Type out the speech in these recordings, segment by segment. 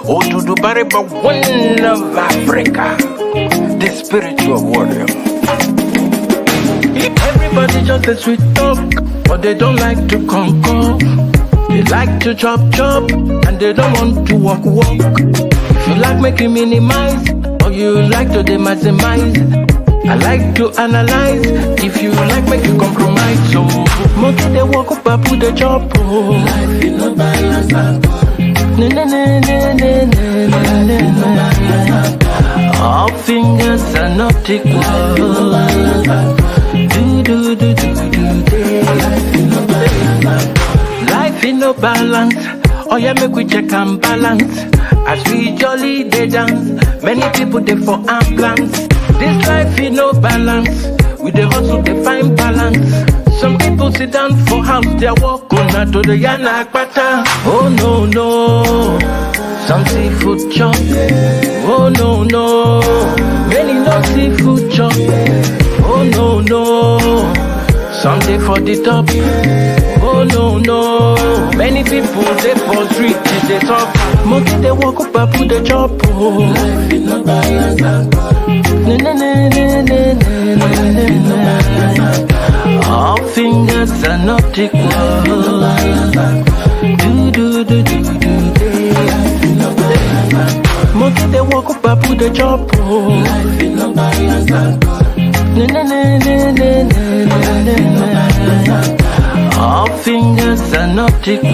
Odudu Bariba, one of Africa, the spiritual warrior. Everybody just a sweet talk, but they don't like to conquer. They like to chop, and they don't want to walk. If you like making minimize, or you like to maximize, I like to analyze. If you like make you compromise, so monkey they walk up and put the chop. Life in no balance. All fingers are not equal. Life in no balance. Oh yeah, make we check and balance. As we jolly they dance, many people they for our plans. This life in no balance. With the hustle they find balance. Some people sit down for house, they walk on to the yana akpata. Oh no no, some seafood chop. Oh no no, many no seafood chop. Oh no no, someday for the top. Oh no no, many people they for street they talk. Monkey they walk up and put the chop. Life is not balance. All fingers are not equal. Monkey they walk up and put the chop. Life is not balance. All fingers are not equal.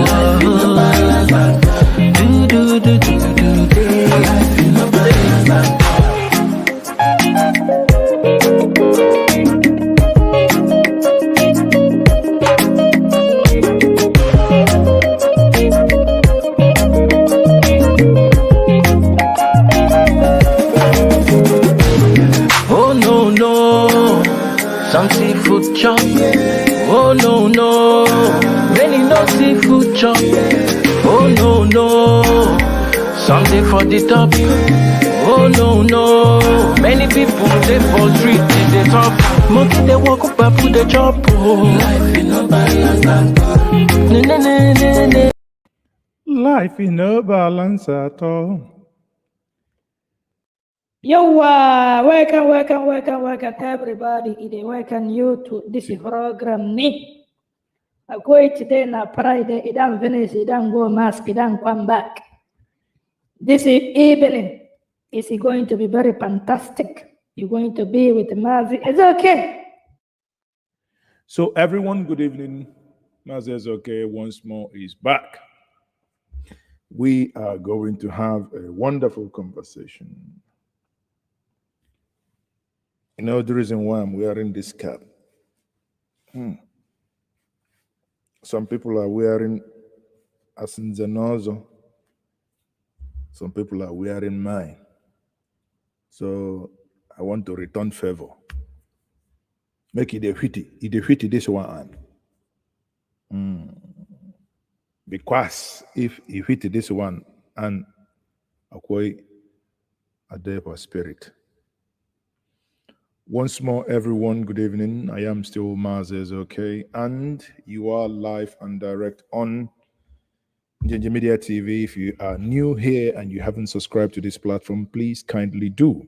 Oh no no, some seafood chop. Oh no no, many no seafood chop. Oh no no, someday for the top. Oh no no, many people they for street they talk. Monkey they walk up and put the chop. Life in no balance. Life in no balance at all. Yo, welcome everybody. Welcome you to this program. I go today na Friday. It don't finish. It don't go mask. It don't come back. This evening is going to be very fantastic. You're going to be with Maazi. Ezeoke. So everyone, good evening. Maazi Ezeoke once more is back. We are going to have a wonderful conversation. You know the reason why I'm wearing this cap? Some people are wearing Asinzanozo. Some people are wearing mine. So I want to return favor. Make it a fitty this one. Because if you hit this one and acquire a day for spirit. Once more, everyone, good evening. I am still Maazi Ezeoke, and you are live and direct on Ginger Media TV. If you are new here and you haven't subscribed to this platform, please kindly do.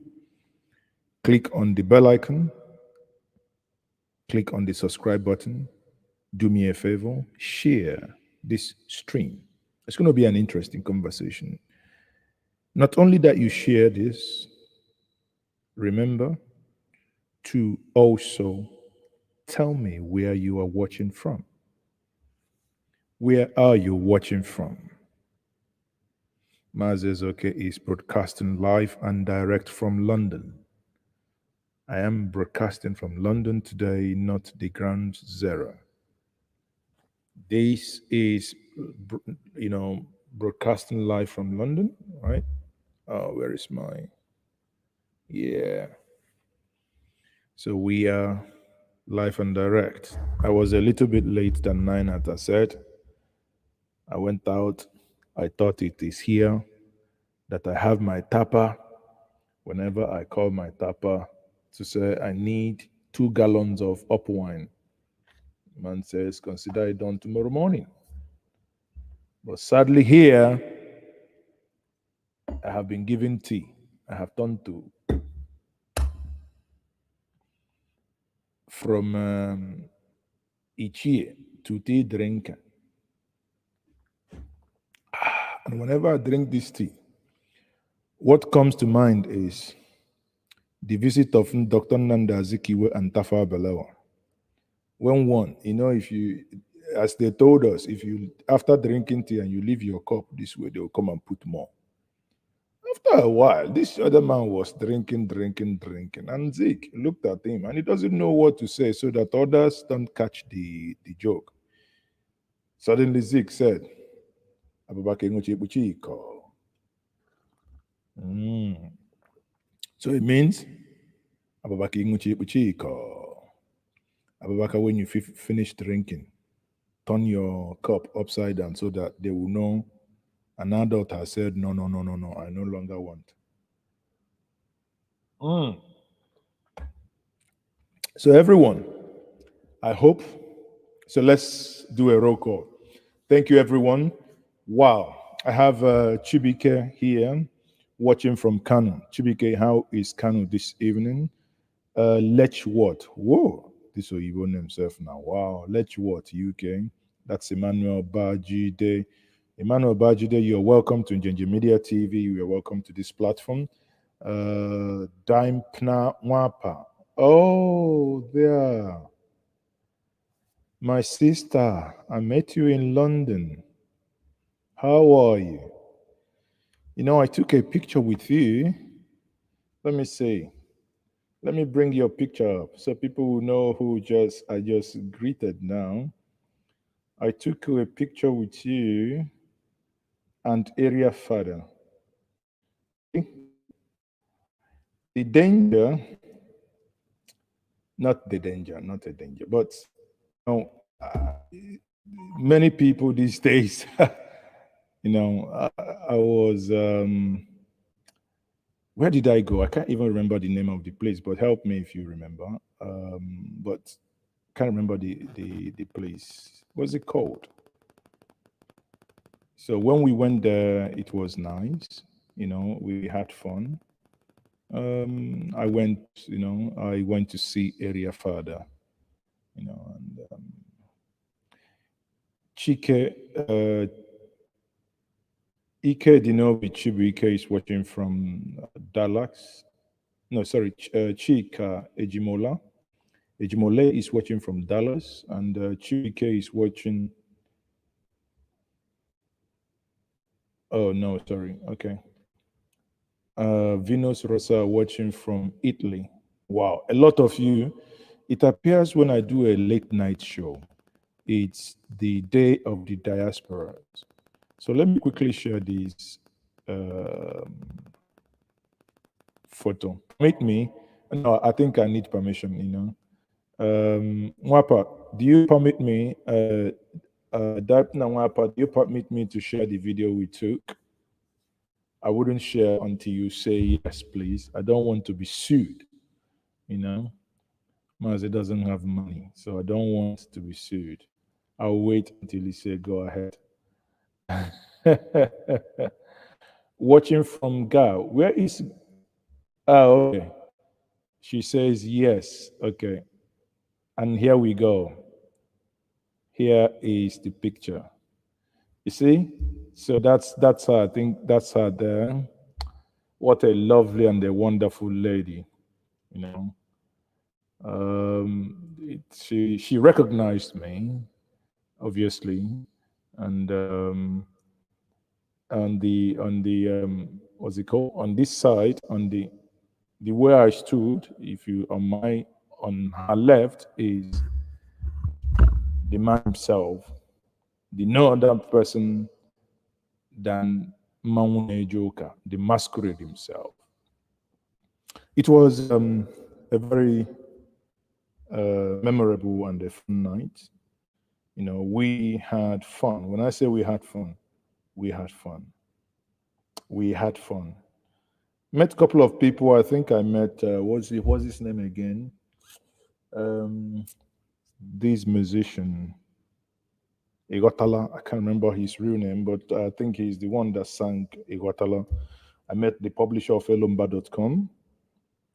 Click on the bell icon, click on the subscribe button. Do me a favor, share this stream. It's going to be an interesting conversation. Not only that you share this, remember to also tell me where you are watching from. Where are you watching from? Maazi Ezeoke is broadcasting live and direct from London. I am broadcasting from London today, not the Ground Zero. This is, broadcasting live from London, right? Oh, where is my... Yeah. So we are live and direct. I was a little bit late than 9, as I said. I went out. I thought it is here that I have my tapper. Whenever I call my tapper to say I need 2 gallons of up wine, man says, consider it done tomorrow morning. But sadly here, I have been given tea. I have turned to from Ichie to tea drinker. And whenever I drink this tea, what comes to mind is the visit of Dr. Nanda Azikiwe and Tafa Balewa. When one, if you, as they told us, if you, after drinking tea and you leave your cup this way, they'll come and put more. After a while, this other man was drinking, drinking, drinking. And Zeke looked at him and he doesn't know what to say so that others don't catch the joke. Suddenly, Zeke said, "Abubakar Nguchi Buchiko." So it means, Abubakar Nguchi Buchiko. Abubakar, when you finish drinking, turn your cup upside down so that they will know an adult has said, no, no, no, no, no, I no longer want. So everyone, I hope, so let's do a roll call. Thank you, everyone. Wow, I have Chibike here watching from Kano. Chibike, how is Kano this evening? Lech what? Whoa, this will even himself now. Wow, Lech what, UK? That's Emmanuel Bajide. Emmanuel Bajide, you're welcome to Njenje Media TV. You're welcome to this platform. Dime Pna Wapa. Oh, there. My sister, I met you in London. How are you? I took a picture with you. Let me see. Let me bring your picture up so people will know who I just greeted now. I took a picture with you and area father. The danger, not the danger, not a danger, but many people these days, I was, where did I go? I can't even remember the name of the place, but help me if you remember. But can't remember the place. What's it called? So when we went there, it was nice. We had fun. I went to see area father. And Chike, Ike Dinobi Chibuike is watching from Dallas. No, sorry, Chika Ejimola. Ejimole is watching from Dallas, and Chibuike is watching. Oh, no, sorry. Okay. Venus Rosa watching from Italy. Wow, a lot of you. It appears when I do a late night show, it's the day of the diaspora. So let me quickly share this photo. Permit me. No, I think I need permission, Mwapa, do you permit me? Mwapa, do you permit me to share the video we took? I wouldn't share until you say yes, please. I don't want to be sued, Maazi doesn't have money, so I don't want to be sued. I'll wait until he say go ahead. Watching from Gal. Where is? Oh, okay. She says yes. Okay. And here we go. Here is the picture. You see? So that's her. I think that's her there. What a lovely and a wonderful lady. She recognized me, obviously, and on the what's it called, on this side, on the where I stood, if you on her left is the man himself, the no other person than Maune Joka, the masquerade himself. It was a very memorable and a fun night. We had fun. When I say we had fun, we had fun. We had fun. Met a couple of people. I think I met, what's his name again? This musician, Igotala. I can't remember his real name, but I think he's the one that sang Igotala. I met the publisher of elumba.com.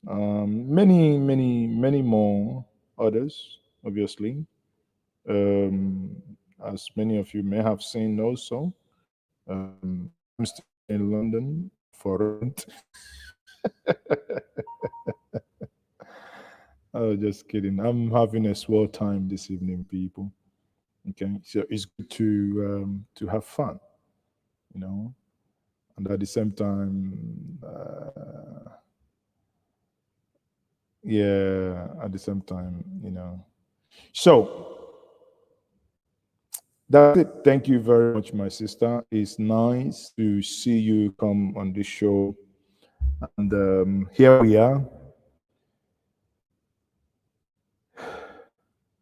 Many more others, obviously. As many of you may have seen also. I'm still in London for rent. Oh, just kidding. I'm having a swell time this evening, people. Okay, so it's good to have fun, you know, and at the same time, yeah, at the same time, you know. So that's it. Thank you very much, my sister. It's nice to see you come on this show, and here we are.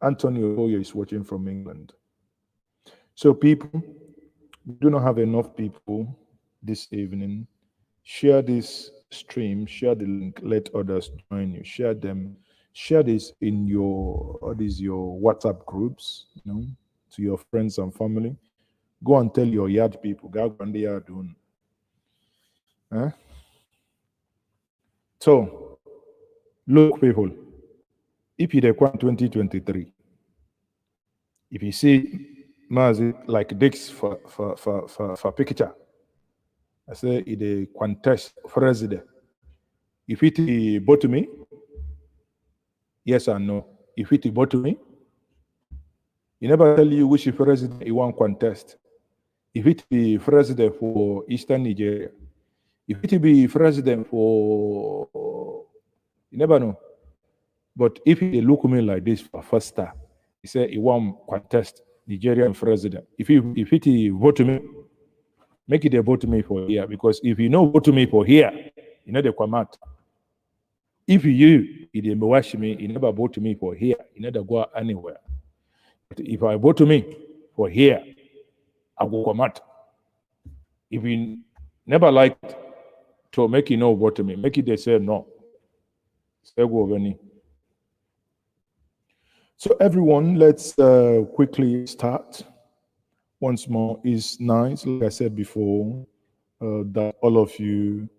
Antonio Boyer is watching from England. So, people, we do not have enough people this evening. Share this stream, share the link, let others join you, share them, share this in your your WhatsApp groups, you know, to your friends and family. Go and tell your yard people, go and they are doing. Huh? So, look, people, if you want 2023, if you see Maazi like this for picture, I say it a contest president. If it vote me, yes or no. If it vote me, he never tell you which president you want contest. If it be president for Eastern Nigeria, if it be president for, you never know. But if he look me like this for first time, he say he want contest Nigerian president. If it vote me, make it a vote me for here, because if you know vote me for here, you know they come out. If you didn't watch me, you never vote me for here, you never go anywhere. But if I vote me for here, I will come out. If you never like to make you know vote me, make it they say no. Say go over. So everyone, let's quickly start. Once more, it's nice, like I said before, that all of you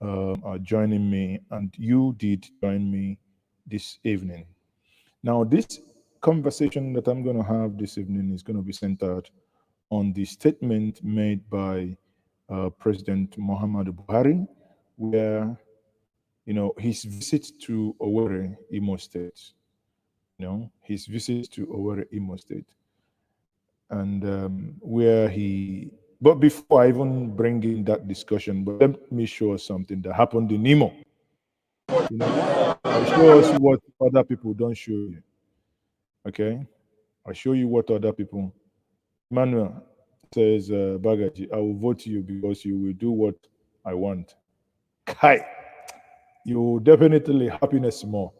are joining me, and you did join me this evening. Now, this conversation that I'm going to have this evening is going to be centered on the statement made by President Muhammadu Buhari, where, you know, his visit to Owerri, Imo State, you know, his visit to Owerri, Imo State, and where he, but before I even bring in that discussion, but let me show us something that happened in Imo. You know, I'll show us what other people don't show you. Okay, I'll show you what other people. Emmanuel says, Bagaji, I will vote you because you will do what I want. Kai, you definitely happiness more.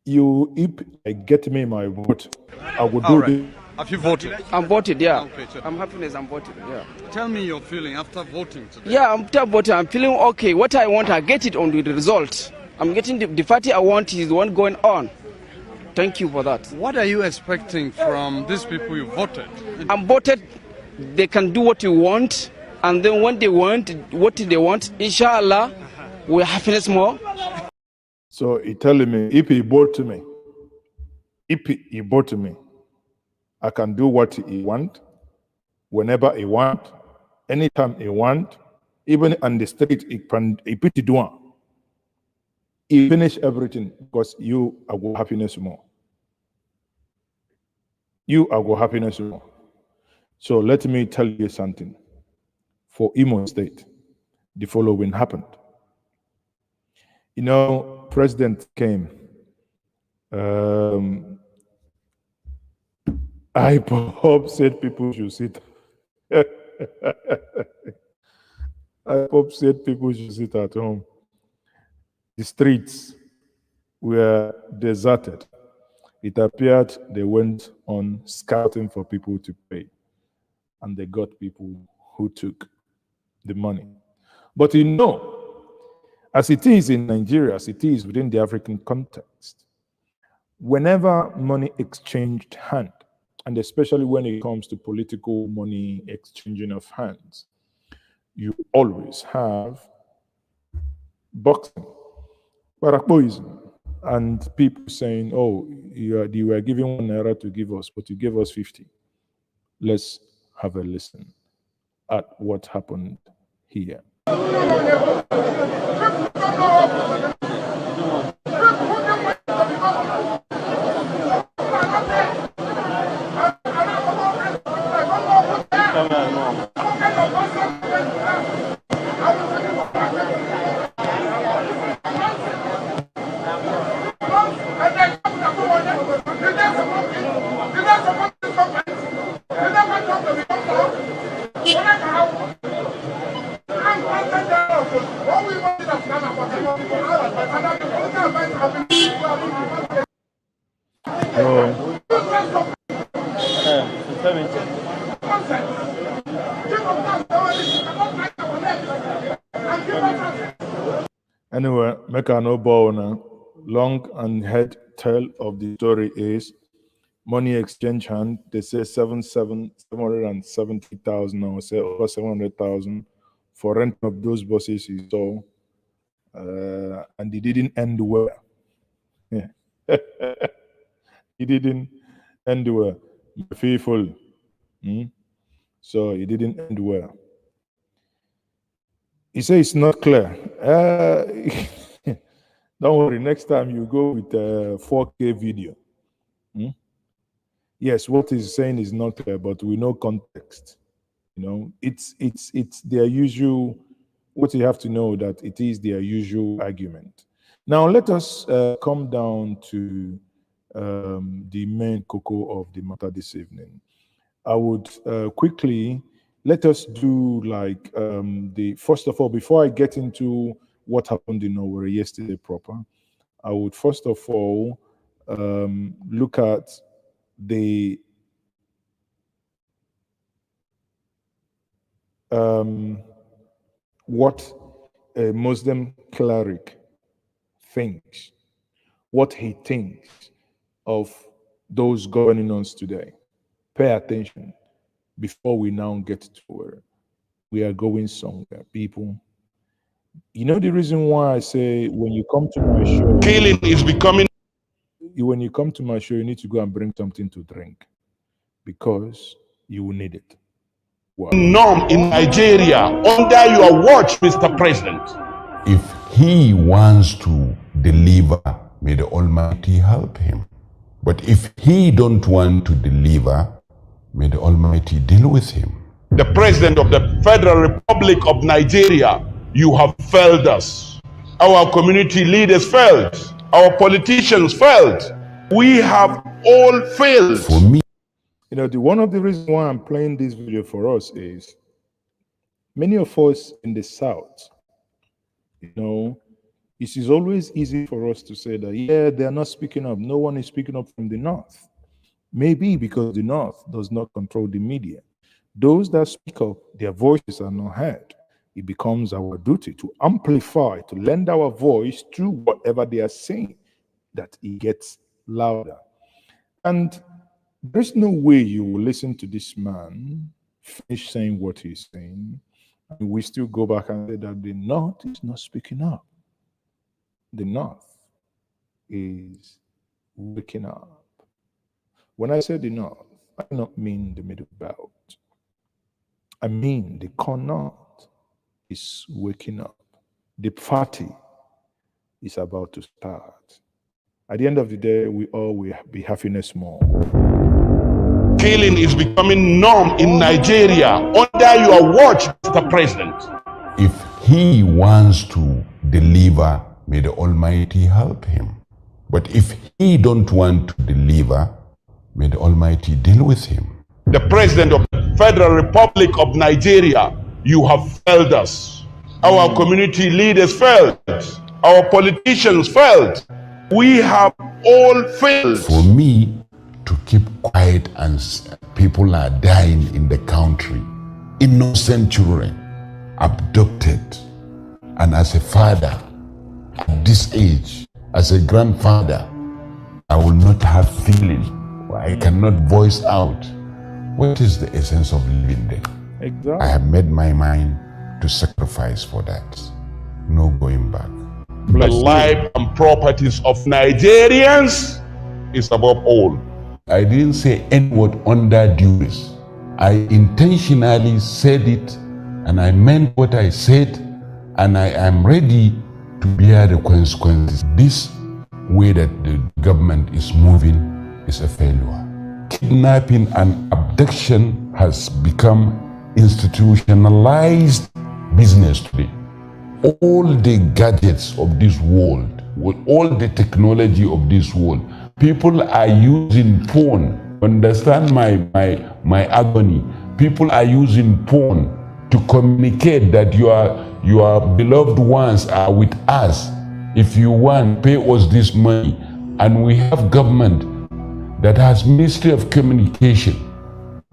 You, if I get me my vote, I will do this. Have you voted? I'm voted, yeah. Okay, so I'm happiness, I'm voted, yeah. tell me your feeling after voting today. Yeah, after voting, I'm feeling okay. What I want, I get it on the result. I'm getting the party I want is the one going on. Thank you for that. What are you expecting from these people you voted? I'm voted, they can do what you want, and then when they want, what they want, inshallah, we'll happiness more. So he telling me, if he vote me, I can do what he want, whenever he want, anytime he want, even on the street, he put it down. He finish everything because you are go happiness more. You are go happiness more. So let me tell you something. For Imo State, the following happened. You know, President came. I hope said people should sit. I hope said people should sit at home. The streets were deserted. It appeared they went on scouting for people to pay, and they got people who took the money. But you know, as it is in Nigeria, as it is within the African context, whenever money exchanged hand, and especially when it comes to political money exchanging of hands, you always have boxing, parapoism, and people saying, oh, you were giving 1 naira to give us, but you gave us 50. Let's have a listen at what happened here. Anyway, make a no ball now. Long and head tell of the story is money exchange hand. They say 770,000 or say over 700,000 for rent of those buses he saw, and it didn't end well. Yeah. It didn't end well. Faithful. So it didn't end well. He says it's not clear. Don't worry, next time you go with a 4K video. Yes, what he's saying is not clear, but we know context. You know, it's their usual, what you have to know that it is their usual argument. Now let us come down to the main cocoa of the matter this evening. I would quickly let us do like first of all, before I get into what happened in Owerri yesterday proper, I would first of all look at the what a Muslim cleric thinks, what he thinks of those governing us today. Pay attention before we now get to where we are going somewhere, people. You know the reason why I say when you come to my show, killing is becoming. When you come to my show, you need to go and bring something to drink because you will need it. Wow. Norm in Nigeria under your watch, Mr. President. If he wants to deliver, may the Almighty help him. But if he don't want to deliver, may the Almighty deal with him. The President of the Federal Republic of Nigeria, you have failed us. Our community leaders failed. Our politicians failed. We have all failed. For me, you know, one of the reasons why I'm playing this video for us is many of us in the South, you know, it is always easy for us to say that, yeah, they're not speaking up. No one is speaking up from the North. Maybe because the North does not control the media. Those that speak up, their voices are not heard. It becomes our duty to amplify, to lend our voice to whatever they are saying, that it gets louder. And there's no way you will listen to this man finish saying what he's saying, and we still go back and say that the North is not speaking up. The North is waking up. When I say the North, I do not mean the middle belt. I mean the core North is waking up. The party is about to start. At the end of the day, we all will be happiness more. Killing is becoming norm in Nigeria under your watch, Mr. President. if he wants to deliver, may the Almighty help him. But if he don't want to deliver, may the Almighty deal with him. The President of the Federal Republic of Nigeria, you have failed us. Our community leaders failed. Our politicians failed. We have all failed. For me to keep quiet and people are dying in the country, innocent children abducted, and as a father at this age, as a grandfather, I will not have feeling, or I cannot voice out. What is the essence of living then? Exactly. I have made my mind to sacrifice for that. No going back. The life and properties of Nigerians is above all. I didn't say any word under duress. I intentionally said it, and I meant what I said, and I am ready to bear the consequences. This way that the government is moving is a failure. Kidnapping and abduction has become institutionalized business today. All the gadgets of this world, with all the technology of this world, people are using porn. Understand my agony. People are using porn to communicate that your beloved ones are with us. If you want, pay us this money. And we have government that has Ministry of Communication,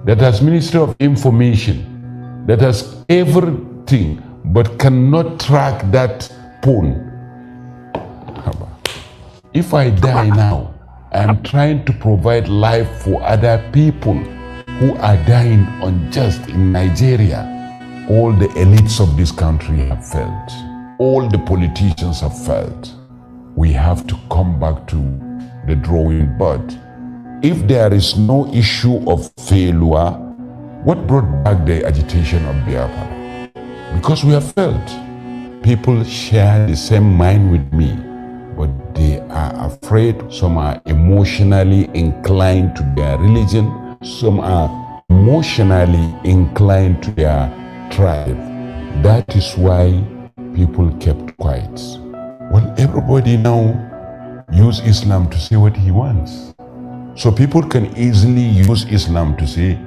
that has Ministry of Information, that has everything, but cannot track that porn. If I die now, I am trying to provide life for other people who are dying unjust in Nigeria. All the elites of this country have failed. All the politicians have failed. We have to come back to the drawing board. If there is no issue of failure, what brought back the agitation of Biafra? Because we have failed. People share the same mind with me, but they are afraid. Some are emotionally inclined to their religion. Some are emotionally inclined to their tribe. That is why people kept quiet. Well, everybody now use Islam to say what he wants. So people can easily use Islam to say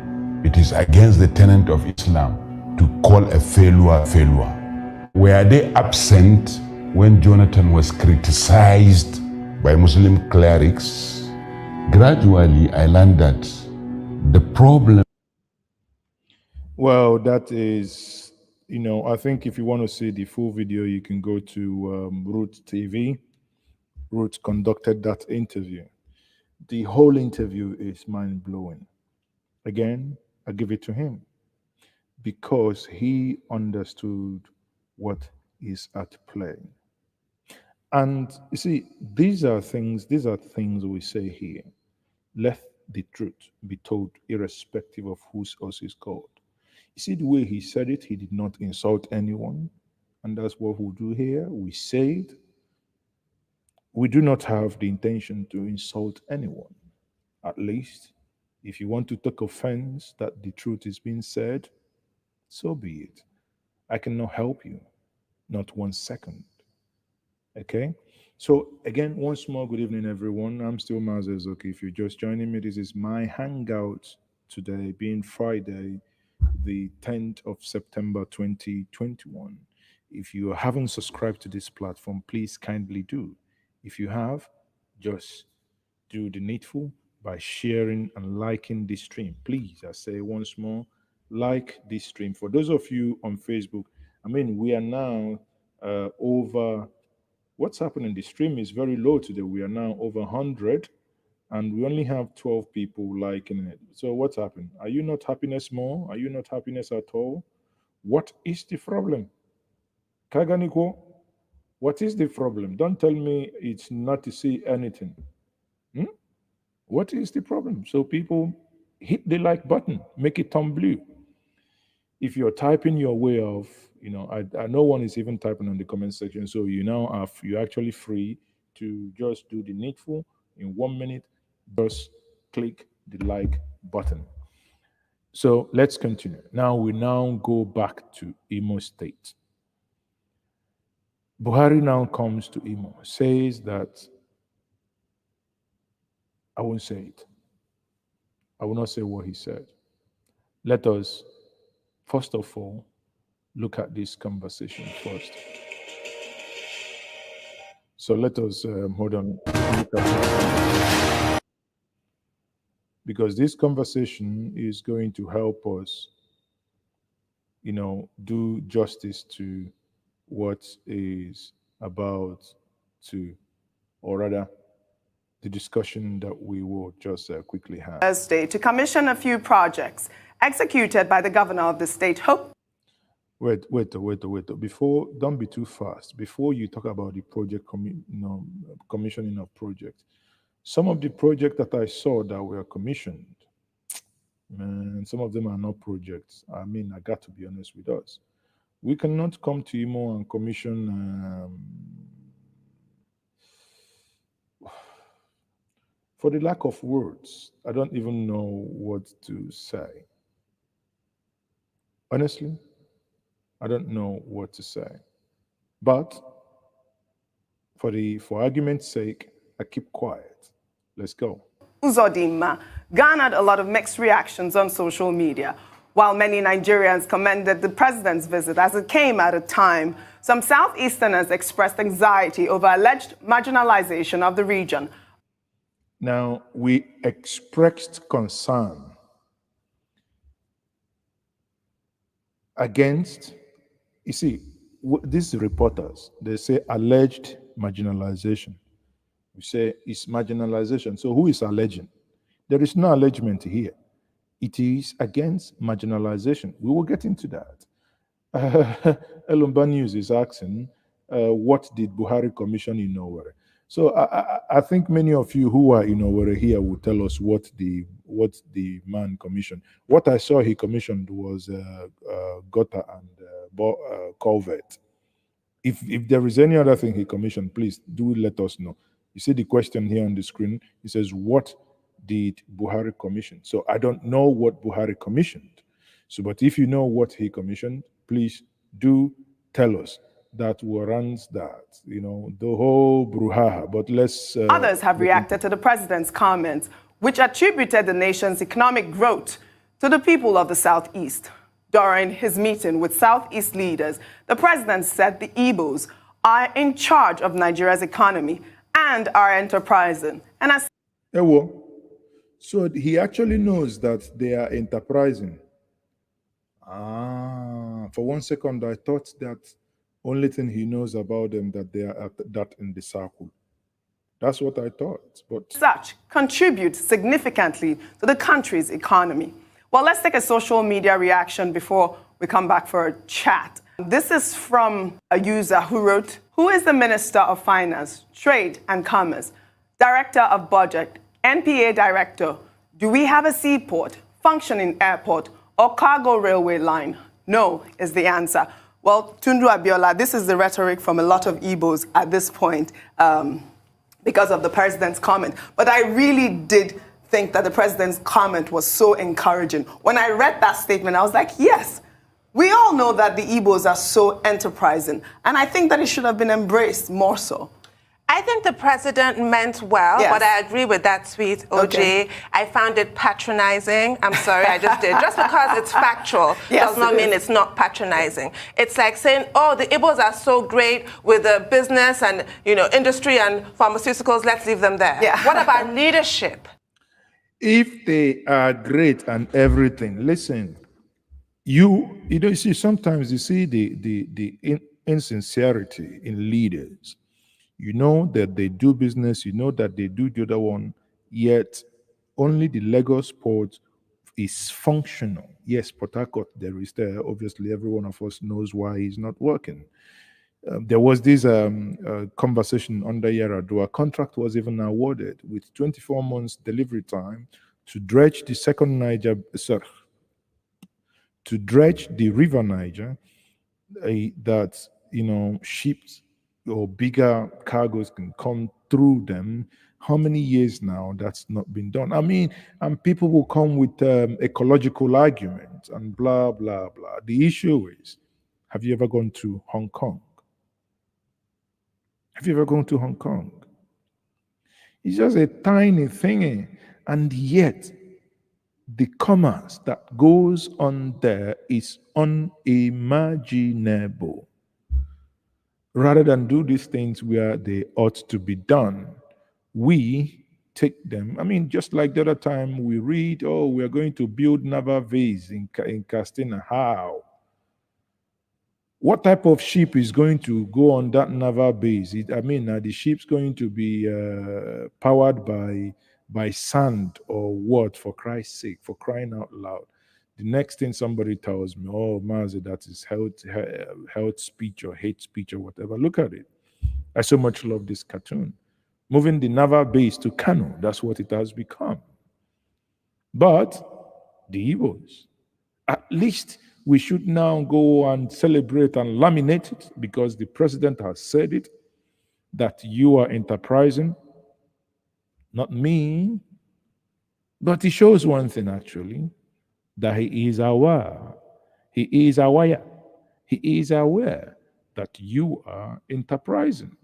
it is against the tenet of Islam to call a failure. Were they absent when Jonathan was criticized by Muslim clerics? Gradually, I learned that the problem. Well, that is, I think if you want to see the full video, you can go to Root TV. Root conducted that interview. The whole interview is mind-blowing. Again, I give it to him because he understood what is at play. And you see, these are things we say here. Let the truth be told, irrespective of whose else is called. You see the way he said it, he did not insult anyone. And that's what we'll do here. We say it. We do not have the intention to insult anyone. At least, if you want to take offense that the truth is being said, so be it. I cannot help you, not 1 second. Okay? So again, once more, good evening, everyone. I'm still Maazi Ezeoke. If you're just joining me, this is my Hangout today, being Friday, the 10th of September 2021. If you haven't subscribed to this platform, please kindly do. If you have, just do the needful by sharing and liking this stream. Please, I say once more, like this stream. For those of you on Facebook, we are now over, what's happening? The stream is very low today. We are now over 100 and we only have 12 people liking it. So what's happened? Are you not happiness more? Are you not happiness at all? What is the problem? Kaganiko, what is the problem? Don't tell me it's not to see anything. What is the problem? So people hit the like button, make it turn blue. If you're typing your way of, I no one is even typing on the comment section. So you're actually free to just do the needful in 1 minute. Just click the like button. So let's continue. Now we go back to Imo State. Buhari now comes to Imo, says that, I won't say it. I will not say what he said. Let us, first of all, look at this conversation first. So let us, hold on, look at it. Because this conversation is going to help us, do justice to what is about to, or rather, the discussion that we will just quickly have. Thursday to commission a few projects executed by the governor of the state. Wait. Before, don't be too fast. Before you talk about the project, commissioning of projects, some of the projects that I saw that were commissioned, man, some of them are not projects. I mean, I got to be honest with us. We cannot come to Imo and commission for the lack of words. I don't even know what to say. Honestly, I don't know what to say. But for argument's sake, I keep quiet. Let's go. Uzodinma garnered a lot of mixed reactions on social media. While many Nigerians commended the president's visit as it came at a time, some Southeasterners expressed anxiety over alleged marginalization of the region. Now, we expressed concern against, you see, these reporters, they say alleged marginalization. We say it's marginalization. So who is alleging? There is no allegement here. It is against marginalization. We will get into that. Elumba News is asking, what did Buhari commission in Owerri? So I think many of you who are in Owerri here will tell us what the man commissioned. What I saw he commissioned was gutter and culvert. If there is any other thing he commissioned, please do let us know. You see the question here on the screen. It says, what did Buhari commission? So I don't know what Buhari commissioned. So, but if you know what he commissioned, please do tell us. That warrants that, the whole brouhaha. But let's... Others have reacted to the president's comments, which attributed the nation's economic growth to the people of the Southeast. During his meeting with Southeast leaders, the president said the Igbos are in charge of Nigeria's economy and are enterprising. And as so he actually knows that they are enterprising. For one second, I thought that only thing he knows about them that they are at that in the circle. That's what I thought. But such contribute significantly to the country's economy. Well, let's take a social media reaction before we come back for a chat. This is from a user who wrote, "Who is the Minister of Finance, Trade and Commerce, Director of Budget, NPA Director? Do we have a seaport, functioning airport, or cargo railway line? No is the answer." Well, Tundu Abiola, this is the rhetoric from a lot of Igbos at this point because of the president's comment. But I really did think that the president's comment was so encouraging. When I read that statement, I was like, yes, we all know that the Igbos are so enterprising. And I think that it should have been embraced more so. I think the president meant well, Yes. but I agree with that tweet, OJ. Okay. I found it patronizing. I'm sorry, I just did. Just because it's factual Yes, does not it mean is. it's not patronizing. It's like saying, oh, the Igbos are so great with the business and, industry and pharmaceuticals, let's leave them there. Yeah. What about leadership? if they are great and everything, listen, you see, sometimes you see the insincerity in leaders. You know that they do business, you know that they do the other one, yet only the Lagos port is functional. Yes, Port Harcourt, there is there. Obviously, every one of us knows why he's not working. There was this conversation under Yaradua. Contract was even awarded with 24 months delivery time to dredge the second Niger, to dredge the river Niger, that ships or bigger cargoes can come through them. How many years now that's not been done? I mean, and people will come with ecological arguments and blah blah blah. The issue is, have you ever gone to Hong Kong? Have you ever gone to Hong Kong? It's just a tiny thing, and yet the commerce that goes on there is unimaginable. Rather than do these things where they ought to be done, we take them. I mean, just like the other time we read, oh, we are going to build naval base in Castina. How? What type of ship is going to go on that naval base? Are the ships going to be powered by sand or what, for Christ's sake, for crying out loud? The next thing somebody tells me, oh, Maazi, that is health speech or hate speech or whatever. Look at it. I so much love this cartoon. Moving the naval base to Kano, that's what it has become. But the Igbos, at least we should now go and celebrate and laminate it because the president has said it, that you are enterprising, not me. But it shows one thing actually, that he is aware. He is aware. He is aware that you are enterprising.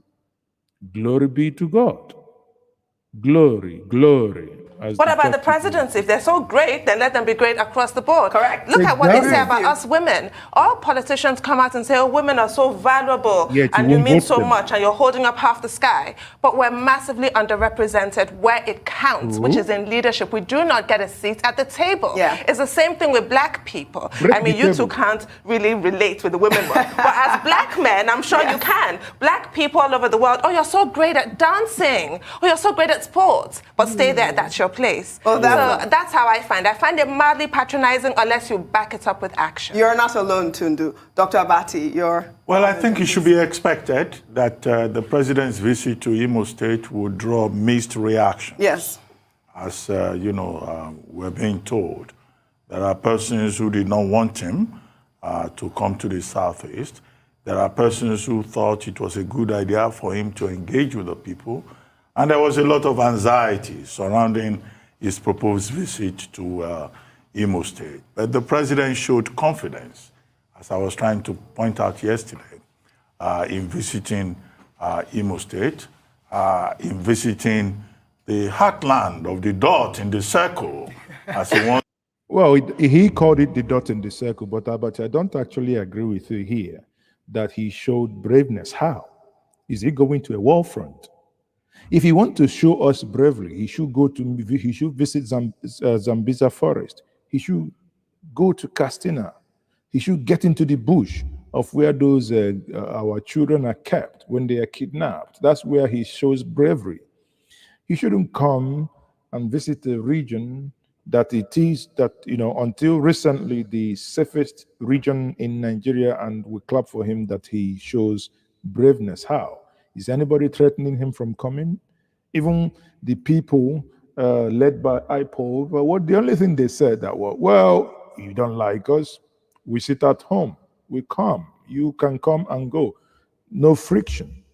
Glory be to God. Glory, glory. What about the presidents? If they're so great, then let them be great across the board. Correct. Look at what they say about us women. All politicians come out and say, oh, women are so valuable and you mean so much and you're holding up half the sky. But we're massively underrepresented where it counts, which is in leadership. We do not get a seat at the table. Yeah. It's the same thing with black people. I mean, you two can't really relate with the women one. But as black men, I'm sure you can. Black people all over the world, oh, you're so great at dancing. Oh, you're so great at sports. But stay there, that's your place. So that's how I find it mildly patronizing unless you back it up with action. You're not alone, Tundu. Dr. Abati, you're... Well, I think it should be expected that the president's visit to Imo State would draw mixed reaction. Yes. As, we're being told, there are persons who did not want him to come to the Southeast. There are persons who thought it was a good idea for him to engage with the people. And there was a lot of anxiety surrounding his proposed visit to Imo State. But the president showed confidence, as I was trying to point out yesterday, in visiting Imo State, in visiting the heartland of the dot in the circle, as he wants. Well, he called it the dot in the circle, but I don't actually agree with you here that he showed braveness. How? Is he going to a war front? If he wants to show us bravery, he should visit Zambiza forest. He should go to Castina. He should get into the bush of where those our children are kept when they are kidnapped. That's where he shows bravery. He shouldn't come and visit a region that it is that, until recently the safest region in Nigeria, and we clap for him that he shows braveness. How? Is anybody threatening him from coming? Even the people led by IPOB, the only thing they said that was, well, you don't like us, we sit at home, we come, you can come and go. No friction.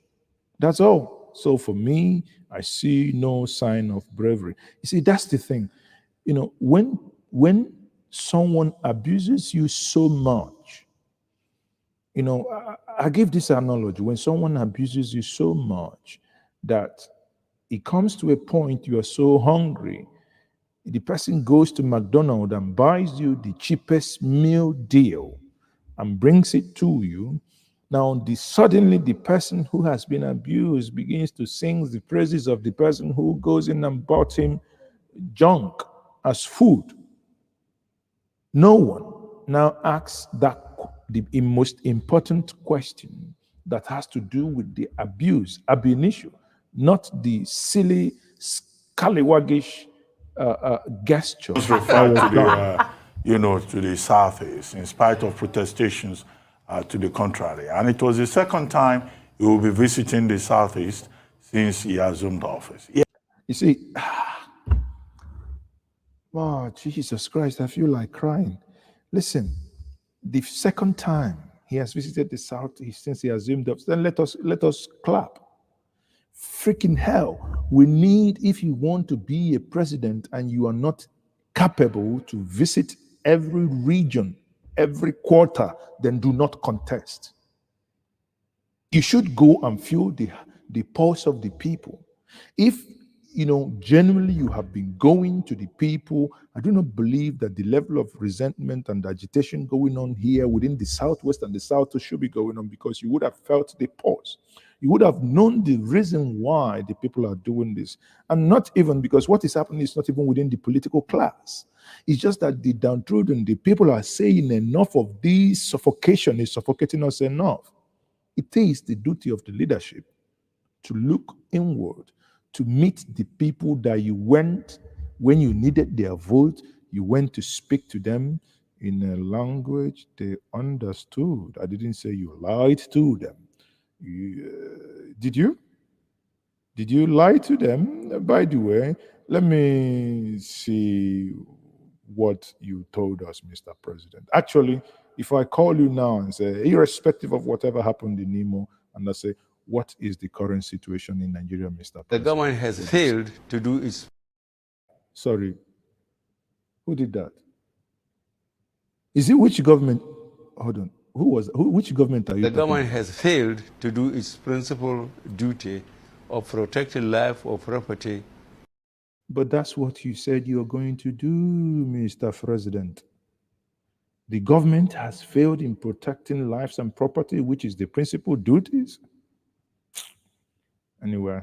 That's all. So for me, I see no sign of bravery. You see, that's the thing. When someone abuses you so much, I give this analogy. When someone abuses you so much that it comes to a point you are so hungry, the person goes to McDonald's and buys you the cheapest meal deal and brings it to you. Now, suddenly the person who has been abused begins to sing the praises of the person who goes in and bought him junk as food. No one now asks the most important question that has to do with the abuse, ab initio, not the silly, scallywaggish gesture. Referred to to the Southeast, in spite of protestations to the contrary. And it was the second time he will be visiting the Southeast since he assumed office. Yeah. You see, oh, Jesus Christ, I feel like crying. Listen, the second time he has visited the Southeast since he assumed office, then let us clap. Freaking hell. We need, if you want to be a president and you are not capable to visit every region, every quarter, then do not contest. You should go and feel the pulse of the people. If genuinely you have been going to the people, I do not believe that the level of resentment and agitation going on here within the Southwest and the South should be going on, because you would have felt the pulse. You would have known the reason why the people are doing this. And not even because what is happening is not even within the political class. It's just that the downtrodden, the people are saying enough of this suffocation is suffocating us enough. It is the duty of the leadership to look inward, to meet the people that you went when you needed their vote, you went to speak to them, in a language they understood. I didn't say you lied to them. Did you? Did you lie to them? By the way, let me see what you told us, Mr. President. Actually, if I call you now and say, irrespective of whatever happened in Imo, and I say, what is the current situation in Nigeria, Mr. President? The government has failed to do its... Sorry, who did that? Is it which government? Hold on. Which government are you The talking government about? has failed to do its principal duty of protecting life or property. But that's what you said you're going to do, Mr. President. The government has failed in protecting lives and property, which is the principal duties. Anyway,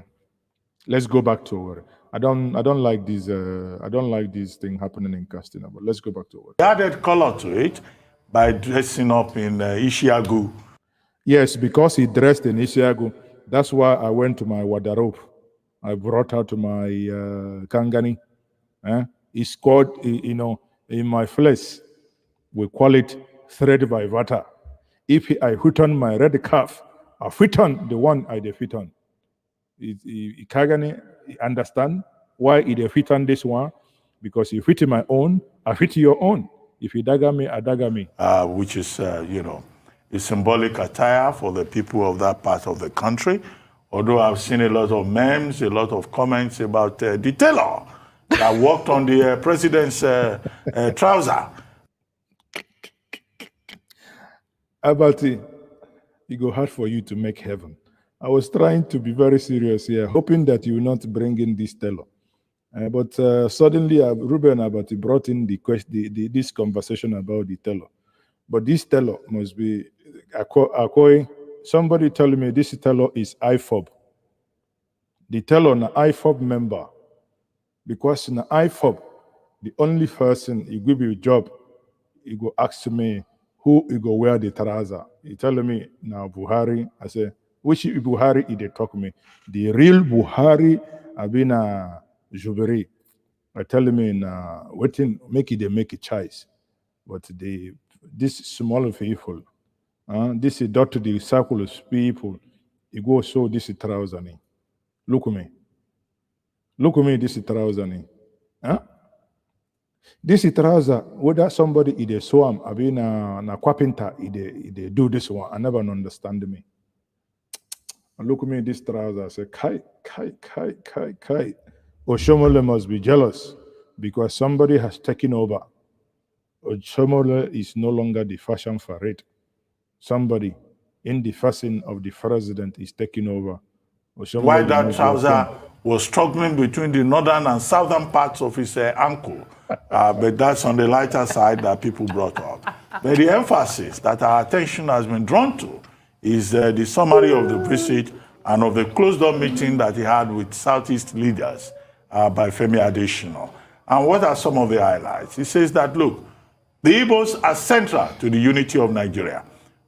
let's go back to work. I don't like this. I don't like this thing happening in Castina. But let's go back to work. He added color to it by dressing up in Ishiagu. Yes, because he dressed in Ishiagu. That's why I went to my wardrobe. I brought out my Kangani. He scored, in my flesh. We call it thread by water. If I fit on my red calf, I fit on the one I fit on. Kagani understand why he fit on this one? Because he fit in my own, I fit your own. If you dagger me, I dagger me. Which is, a symbolic attire for the people of that part of the country. Although I've seen a lot of memes, a lot of comments about the tailor that worked on the president's trouser. Abati, it go hard for you to make heaven. I was trying to be very serious here, hoping that you will not bring in this tailor. But suddenly, Ruben Abati brought in this conversation about the tailor. But this tailor must be, somebody telling me this tailor is IFOB. The tailor an IFOB member. Because in IFOB, the only person he give you a job, he go ask me who he go wear the trouser. He telling me now Buhari. I say, which Buhari he they talk me? The real Buhari have been a Juberi. I tell me now waiting make a choice. But this small people, this is dot to the circle of people. You go show this is trouser. Look at me. Look at me, this is trouser. This is trouser, whether somebody either saw him, I mean, na carpenter, they do this one. I never understand me. And look at me, this trouser. I say, kai. Oshomole must be jealous because somebody has taken over. Oshomole is no longer the fashion for it. Somebody in the fashion of the president is taking over. Oshomole Why that trouser was struggling between the northern and southern parts of his ankle. But that's on the lighter side that people brought up. But the emphasis that our attention has been drawn to is the summary of the visit and of the closed-door meeting that he had with Southeast leaders by Femi Adesina. And what are some of the highlights? He says that, look, the Igbos are central to the unity of Nigeria,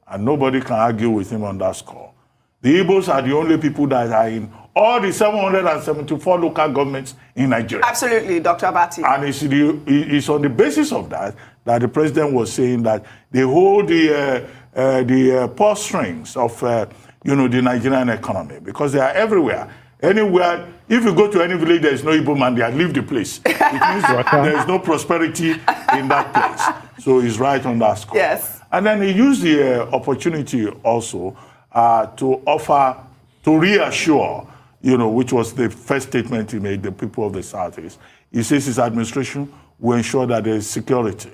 and nobody can argue with him on that score. The Igbos are the only people that are in all the 774 local governments in Nigeria. Absolutely, Dr. Abati. And it's on the basis of that the president was saying that they hold the purse strings of the Nigerian economy because they are everywhere. Anywhere, if you go to any village, there is no Igbo man there, leave the place. It means there is no prosperity in that place. So he's right on that score. Yes. And then he used the opportunity also to offer, to reassure, which was the first statement he made, the people of the Southeast. He says his administration will ensure that there is security,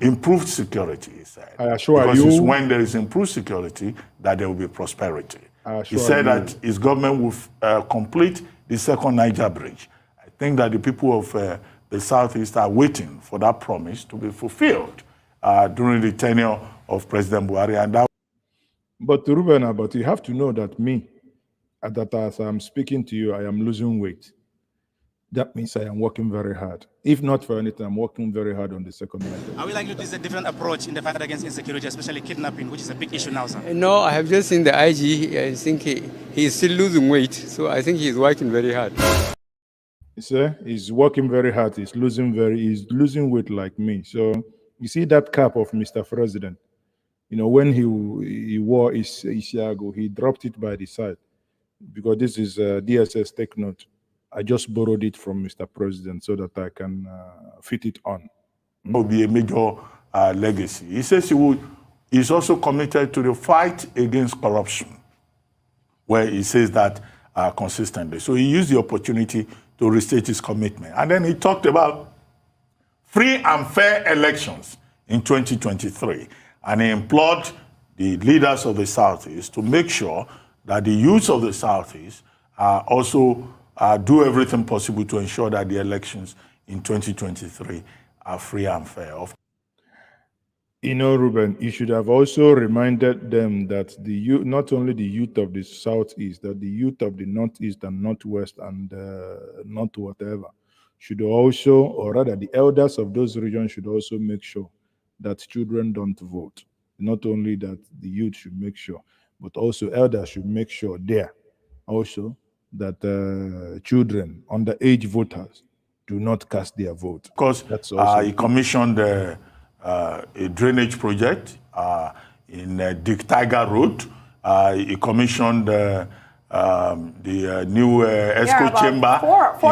improved security, he said. I assure because you. it's when there is improved security that there will be prosperity. He said that his government will complete the second Niger bridge. I think that the people of the Southeast are waiting for that promise to be fulfilled during the tenure of President Buhari. And But Ruben, but you have to know that that as I'm speaking to you, I am losing weight. That means I am working very hard. If not for anything, I'm working very hard on the second Niger. Are we likely to see a different approach in the fight against insecurity, especially kidnapping, which is a big issue now, sir? No, I have just seen the IG. I think he is still losing weight. So I think he's working very hard. You see, he's working very hard. He's losing weight like me. So You see that cap of Mr. President? You know, when he wore his Isiago, he dropped it by the side because this is DSS. Take note. I just borrowed it from Mr. President so that I can fit it on. It will be a major legacy. He says he's also committed to the fight against corruption, where he says that consistently. So he used the opportunity to restate his commitment. And then he talked about free and fair elections in 2023. And he implored the leaders of the Southeast to make sure that the youth of the Southeast also do everything possible to ensure that the elections in 2023 are free and fair. You know, Ruben, you should have also reminded them that the youth, not only the youth of the Southeast, that the youth of the Northeast and Northwest and North whatever should also, or rather the elders of those regions should also make sure that children don't vote. Not only that the youth should make sure, but also elders should make sure there also that children, underage voters, do not cast their vote. Because he commissioned a drainage project in Dick Tiger Road. He commissioned the new ESCO chamber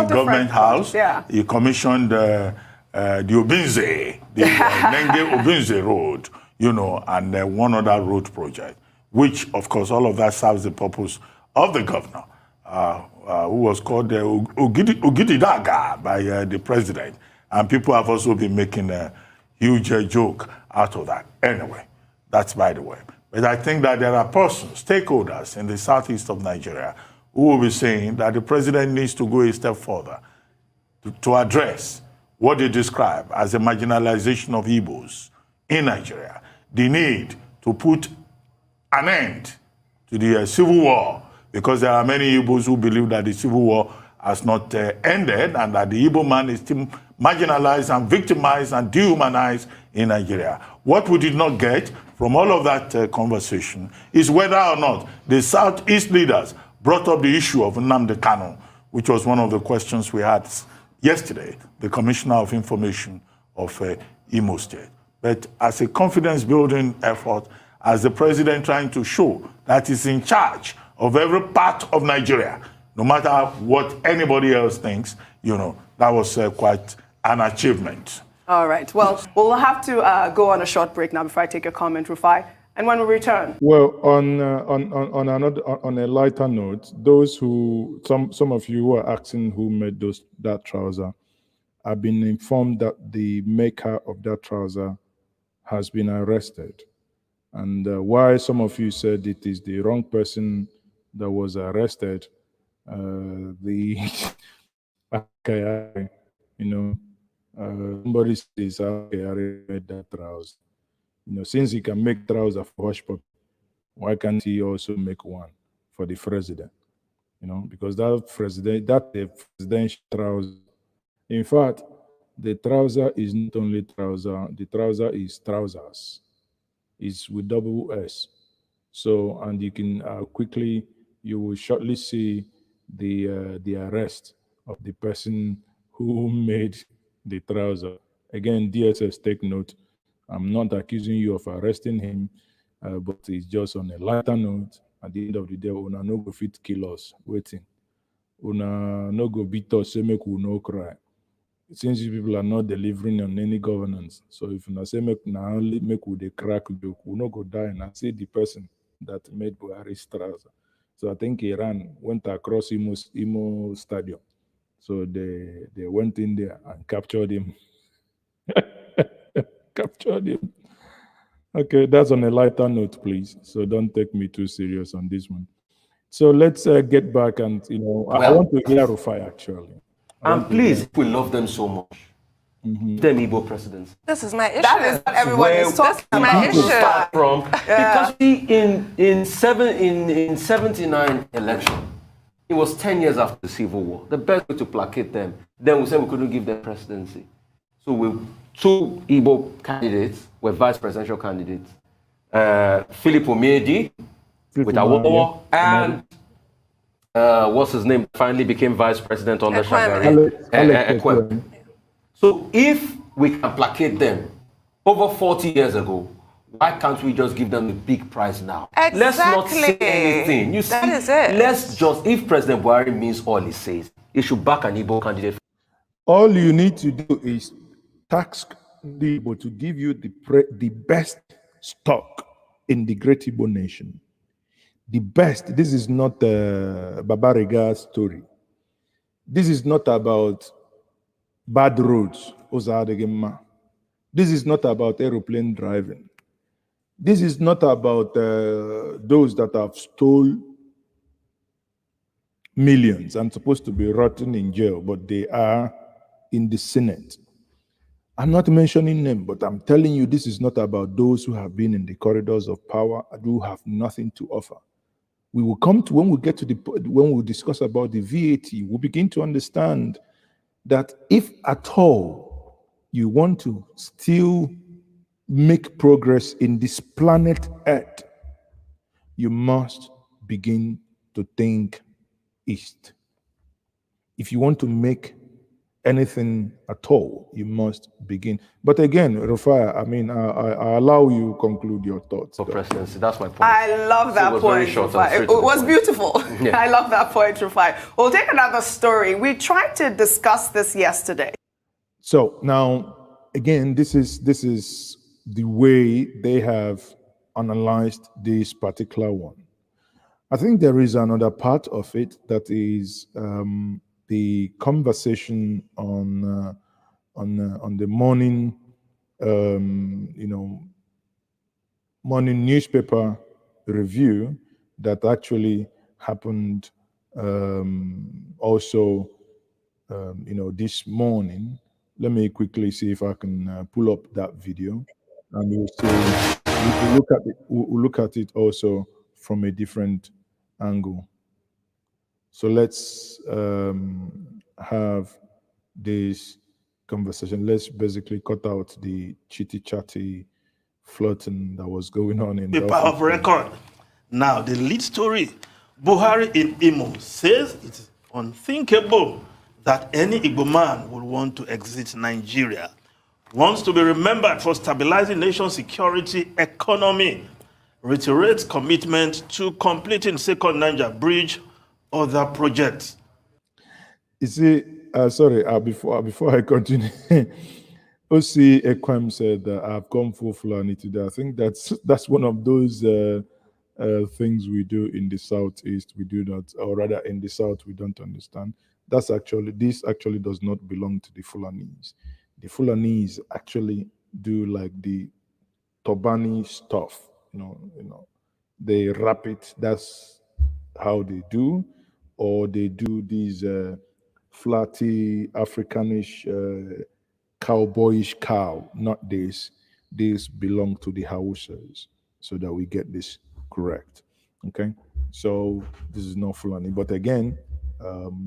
in Government House. Yeah. He commissioned the Obinze, the Nenge Obinze Road, you know, and one other road project, which, of course, all of that serves the purpose of the governor, who was called Ogididaga by the president. And people have also been making a huge joke out of that. Anyway, that's by the way. But I think that there are persons, stakeholders in the southeast of Nigeria, who will be saying that the president needs to go a step further to address what they describe as the marginalization of Igbos in Nigeria, the need to put an end to the civil war, because there are many Igbos who believe that the civil war has not ended and that the Igbo man is still marginalized and victimized and dehumanized in Nigeria. What we did not get from all of that conversation is whether or not the Southeast leaders brought up the issue of Nnamdi Kanu, which was one of the questions we had yesterday, the Commissioner of Information of Imo State. But as a confidence-building effort, as the president trying to show that he's in charge of every part of Nigeria, no matter what anybody else thinks, you know, that was quite an achievement. All right. Well, we'll have to go on a short break now before I take your comment, Rufai. And when we return, well, on a lighter note, those who some of you who are asking who made that trouser, I've been informed that the maker of that trouser has been arrested, and why some of you said it is the wrong person that was arrested, somebody says, okay, I made that trouser. You know, since he can make trouser for hush puppy, why can't he also make one for the president? You know, because that presidential trouser. In fact, the trouser is not only trouser, the trouser is trousers. It's with double S. So, and you can you will shortly see the arrest of the person who made the trouser. Again, DSS, take note. I'm not accusing you of arresting him, but it's just on a lighter note. At the end of the day, una no go fit kill us waiting. Una no go beat us, say make we no cry. Since you people are not delivering on any governance, so if una say make only make we dey crack joke, we no go die and I see the person that made Buhari's trouser. So I think Iran went across Imo Stadium. So they went in there and captured him. Captured him. Okay, that's on a lighter note, please. So don't take me too serious on this one. So let's get back and, I want to hear Rufai actually. And please, we love them so much. Them Igbo presidents. This is my issue. That is what everyone is talking about. This is my issue. Start from because in 79 election, it was 10 years after the Civil War. The best way to placate them, then we said we couldn't give them presidency. So two Igbo candidates were vice presidential candidates. Philip Omiedi with Awowo and what's his name, finally became vice president under Shagari. Ekwem. So if we can placate them, over 40 years ago. Why can't we just give them a big prize now? Exactly. Let's not say anything. You see, that is it. Let's just, if President Buhari means all he says, he should back an Igbo candidate. All you need to do is task the Igbo to give you the best stock in the great Igbo nation. The best. This is not a Babariga story. This is not about bad roads. This is not about aeroplane driving. This is not about those that have stolen millions and supposed to be rotting in jail, but they are in the Senate. I'm not mentioning them, but I'm telling you, this is not about those who have been in the corridors of power and who have nothing to offer. We will come to, when we discuss about the VAT, we'll begin to understand that if at all you want to still make progress in this planet Earth, you must begin to think East. If you want to make anything at all, you must begin. But again, Rufai, I mean, I allow you conclude your thoughts. For presidency, that's my point. I love that point, Rufai. It was beautiful. Yeah. I love that point, Rufai. We'll take another story. We tried to discuss this yesterday. So now, again, this is the way they have analyzed this particular one. I think there is another part of it that is the conversation on the morning, morning newspaper review that actually happened also, this morning. Let me quickly see if I can pull up that video, and you'll see. We'll look at it also from a different angle. So let's have this conversation. Let's basically cut out the chitty-chatty flirting that was going on in paper of record. Now, the lead story, Buhari in Imo says it's unthinkable that any Igbo man would want to exit Nigeria. Wants to be remembered for stabilizing nation security, economy, reiterates commitment to completing Second Niger Bridge, other projects. You see, before I continue, O.C. Ekwem said that I've gone full Fulani today. I think that's one of those things we do in the Southeast. We do not, or rather in the South, we don't understand. This actually does not belong to the Fulanis. The Fulanis actually do like the Tobani stuff. They wrap it. That's how they do, or they do these flatty Africanish cowboyish cow. Not this. These belong to the Hausas, so that we get this correct. Okay, so this is not Fulani, but again,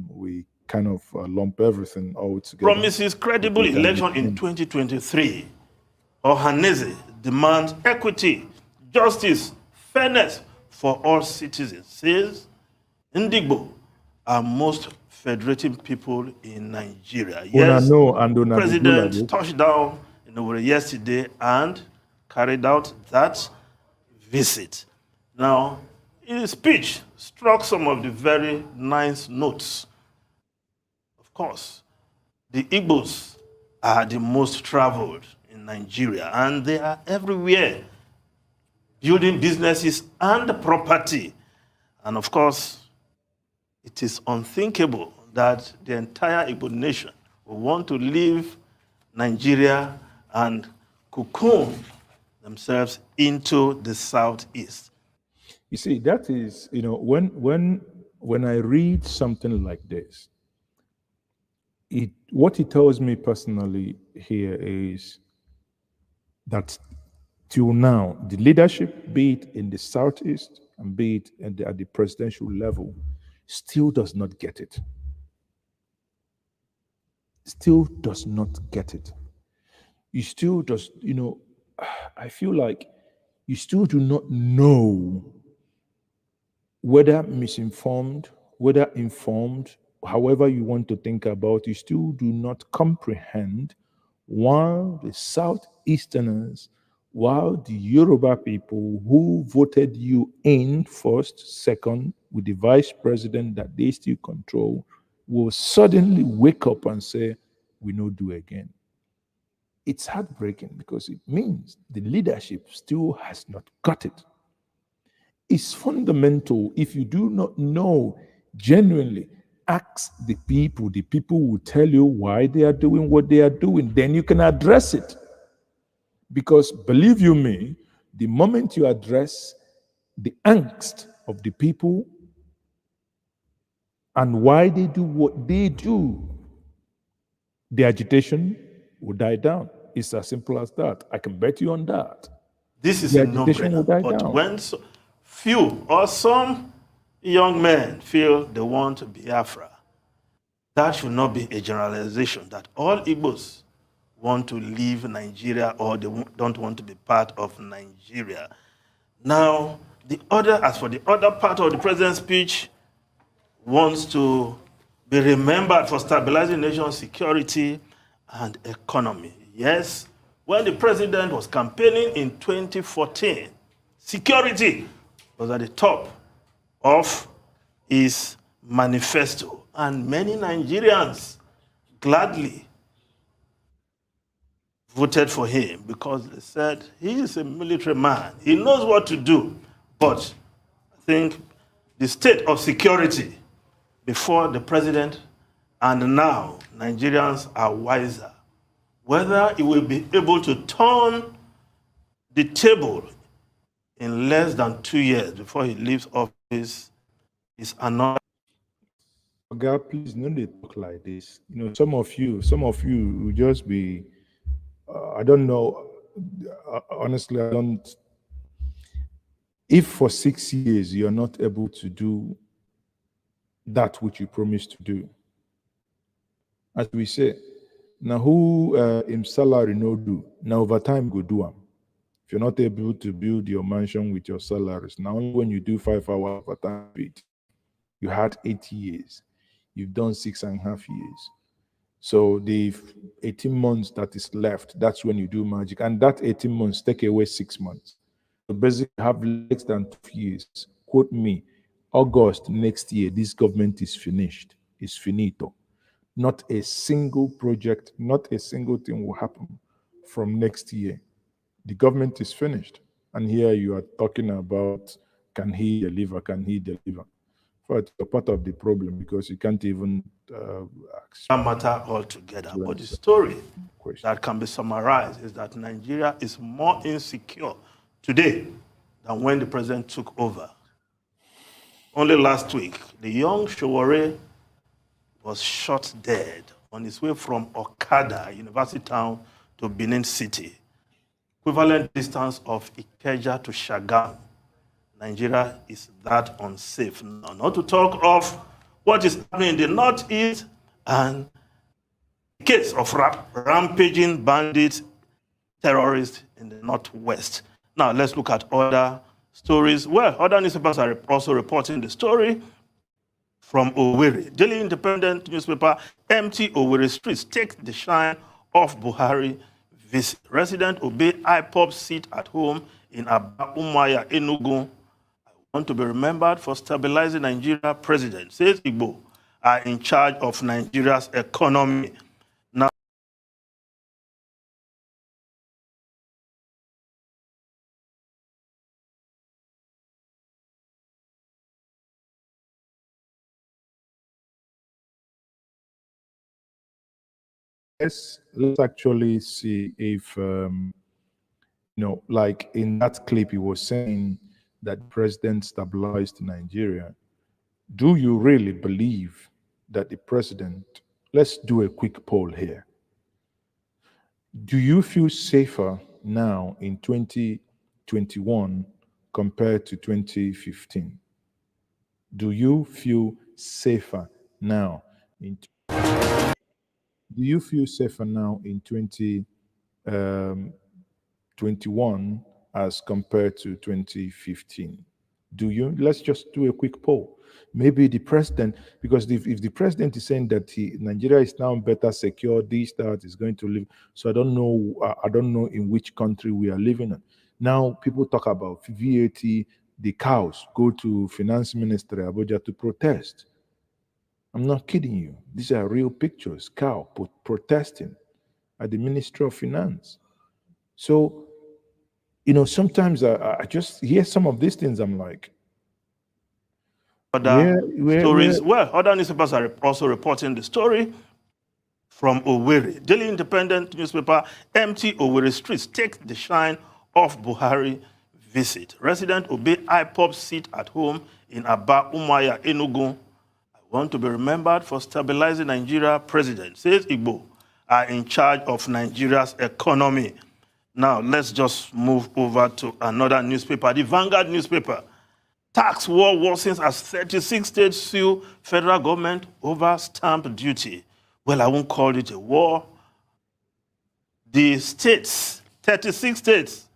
we kind of lump everything all together. Promises credible election in 2023. Ohaneze demands equity, justice, fairness for all citizens. Says Ndigbo are most federating people in Nigeria. Yes, President touched down yesterday and carried out that visit. Now, in his speech, struck some of the very nice notes. Of course, the Igbos are the most traveled in Nigeria, and they are everywhere, building businesses and property. And of course, it is unthinkable that the entire Igbo nation will want to leave Nigeria and cocoon themselves into the Southeast. You see, that is, when I read something like this, what it tells me personally here is that till now, the leadership, be it in the Southeast and be it at the presidential level, still does not get it. Still does not get it. You still just, I feel like you still do not know whether misinformed, whether informed, however you want to think about, you still do not comprehend while the Southeasterners, while the Yoruba people who voted you in first, second, with the vice president that they still control, will suddenly wake up and say, we no do again. It's heartbreaking because it means the leadership still has not got it. It's fundamental. If you do not know genuinely, ask the people. The people will tell you why they are doing what they are doing. Then you can address it. Because believe you me, the moment you address the angst of the people and why they do what they do, the agitation will die down. It's as simple as that. I can bet you on that. This is The a agitation will no-brainer. die But down. when few or some young men feel they want Biafra, that should not be a generalization that all Igbos want to leave Nigeria or they don't want to be part of Nigeria. Now, as for the other part of the president's speech, wants to be remembered for stabilizing nation's security and economy. Yes, when the president was campaigning in 2014, security was at the top of his manifesto, and many Nigerians gladly voted for him because they said he is a military man. He knows what to do. But I think the state of security before the president and now Nigerians are wiser. Whether he will be able to turn the table in less than 2 years before he leaves office is another. God, please, no they talk like this. You know, some of you will just be, I don't know, honestly, I don't. If for 6 years you're not able to do that which you promised to do, as we say, now who in salary no do, now over time go do them. If you're not able to build your mansion with your salaries, now only when you do 5 hours overtime, you had 8 years, you've done 6.5 years. So the 18 months that is left, that's when you do magic. And that 18 months take away 6 months. So basically have less than 2 years. Quote me, August next year, this government is finished. It's finito. Not a single project, not a single thing will happen from next year. The government is finished. And here you are talking about, can he deliver? Can he deliver? But you're part of the problem because you can't even matter altogether. But the story that can be summarized is that Nigeria is more insecure today than when the president took over. Only last week, the young Showore was shot dead on his way from Okada, University Town, to Benin City, equivalent distance of Ikeja to Shagamu. Nigeria is that unsafe now. Not to talk of what is happening in the northeast and the case of rampaging bandits, terrorists in the northwest. Now let's look at other stories. Well, other newspapers are also reporting the story from Owerri. Daily Independent newspaper, empty Owerri streets take the shine of Buhari visit. Resident obey IPOP seat at home in Aba Umuahia, Enugu. Want to be remembered for stabilizing Nigeria. President says Igbo are in charge of Nigeria's economy. Now, let's actually see if like in that clip he was saying that the president stabilized Nigeria. Do you really believe that the president, let's do a quick poll here. Do you feel safer now in 2021 compared to 2015? Do you feel safer now in do you feel safer now in 2021 as compared to 2015? Do you? Let's just do a quick poll. Maybe the president, because if the president is saying that Nigeria is now better secure, that is going to live. So I don't know. I don't know in which country we are living in. Now people talk about VAT. The cows go to Finance Minister Abuja to protest. I'm not kidding you. These are real pictures. Cow protesting at the Ministry of Finance. So, sometimes I just hear some of these things. I'm like, other stories. Well, other newspapers are also reporting the story from Owerri. Daily Independent newspaper, empty Owerri streets take the shine off Buhari visit. Resident obey IPOB seat at home in Aba Umaya, Enugu. I want to be remembered for stabilizing Nigeria. President says Igbo are in charge of Nigeria's economy. Now, let's just move over to another newspaper, the Vanguard newspaper. Tax war worsens as 36 states sue federal government over stamp duty. Well, I won't call it a war. The states, 36 states,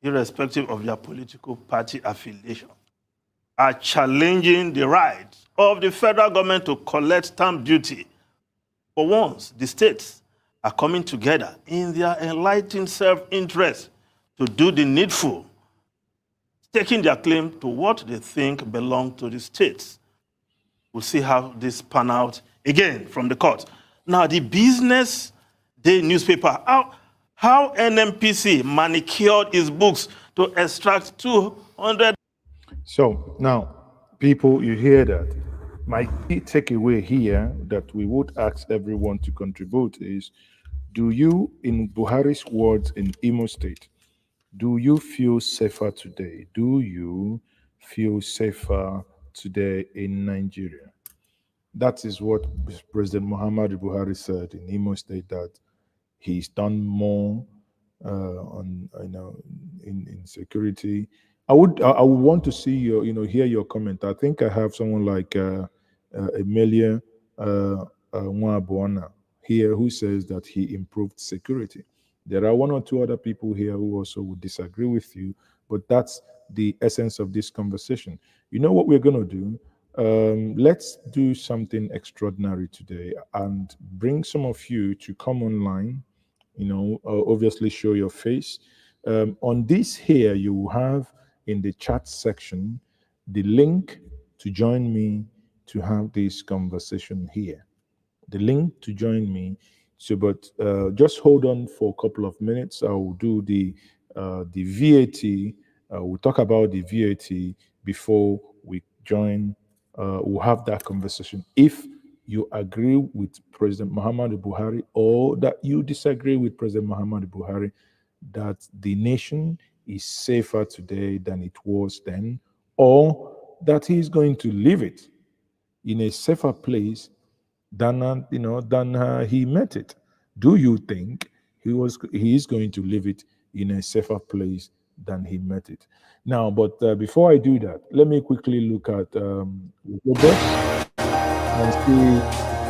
irrespective of their political party affiliation, are challenging the right of the federal government to collect stamp duty. For once, the states are coming together in their enlightened self-interest to do the needful, taking their claim to what they think belong to the states. We'll see how this pan out again from the court. Now, the Business Day newspaper, how NMPC manicured his books to extract 200. So now, people, you hear that. My key takeaway here that we would ask everyone to contribute is, do you, in Buhari's words in Imo State, do you feel safer today? Do you feel safer today in Nigeria? That is what President Muhammadu Buhari said in Imo State, that he's done more in security. I would want to see hear your comment. I think I have someone like Emilia Nwabuana here who says that he improved security. There are one or two other people here who also would disagree with you, but that's the essence of this conversation. You know what we're going to do? Let's do something extraordinary today and bring some of you to come online, obviously show your face. On this here, you will have in the chat section the link to join me to have this conversation here. The link to join me. So, but just hold on for a couple of minutes. I will do the VAT. We'll talk about the VAT before we join. We'll have that conversation. If you agree with President Muhammadu Buhari or that you disagree with President Muhammadu Buhari, that the nation is safer today than it was then, or that he is going to leave it in a safer place than he met it. Do you think he is going to leave it in a safer place than he met it? Now, but before I do that, let me quickly look at Robert and see.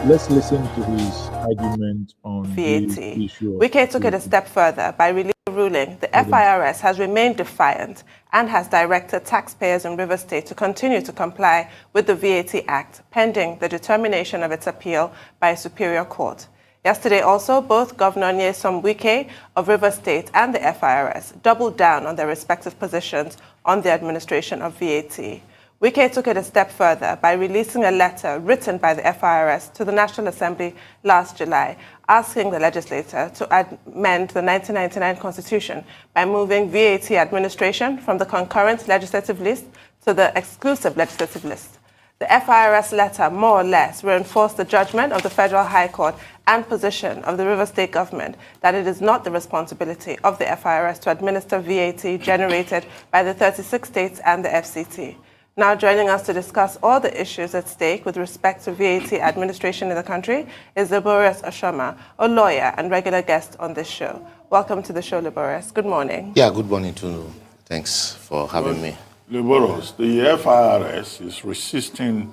Let's listen to his argument on VAT. the issue. Wike took it a step further by releasing a ruling. The FIRS has remained defiant and has directed taxpayers in Rivers State to continue to comply with the VAT Act, pending the determination of its appeal by a superior court. Yesterday also, both Governor Nyesom Wike of Rivers State and the FIRS doubled down on their respective positions on the administration of VAT. Wike took it a step further by releasing a letter written by the FIRS to the National Assembly last July, asking the legislature to amend the 1999 Constitution by moving VAT administration from the concurrent legislative list to the exclusive legislative list. The FIRS letter more or less reinforced the judgment of the Federal High Court and position of the Rivers State government that it is not the responsibility of the FIRS to administer VAT generated by the 36 states and the FCT. Now joining us to discuss all the issues at stake with respect to VAT administration in the country is Liborius Oshoma, a lawyer and regular guest on this show. Welcome to the show, Liborius. Good morning. Yeah, good morning too. Thanks for having me. Liborius, the FIRS is resisting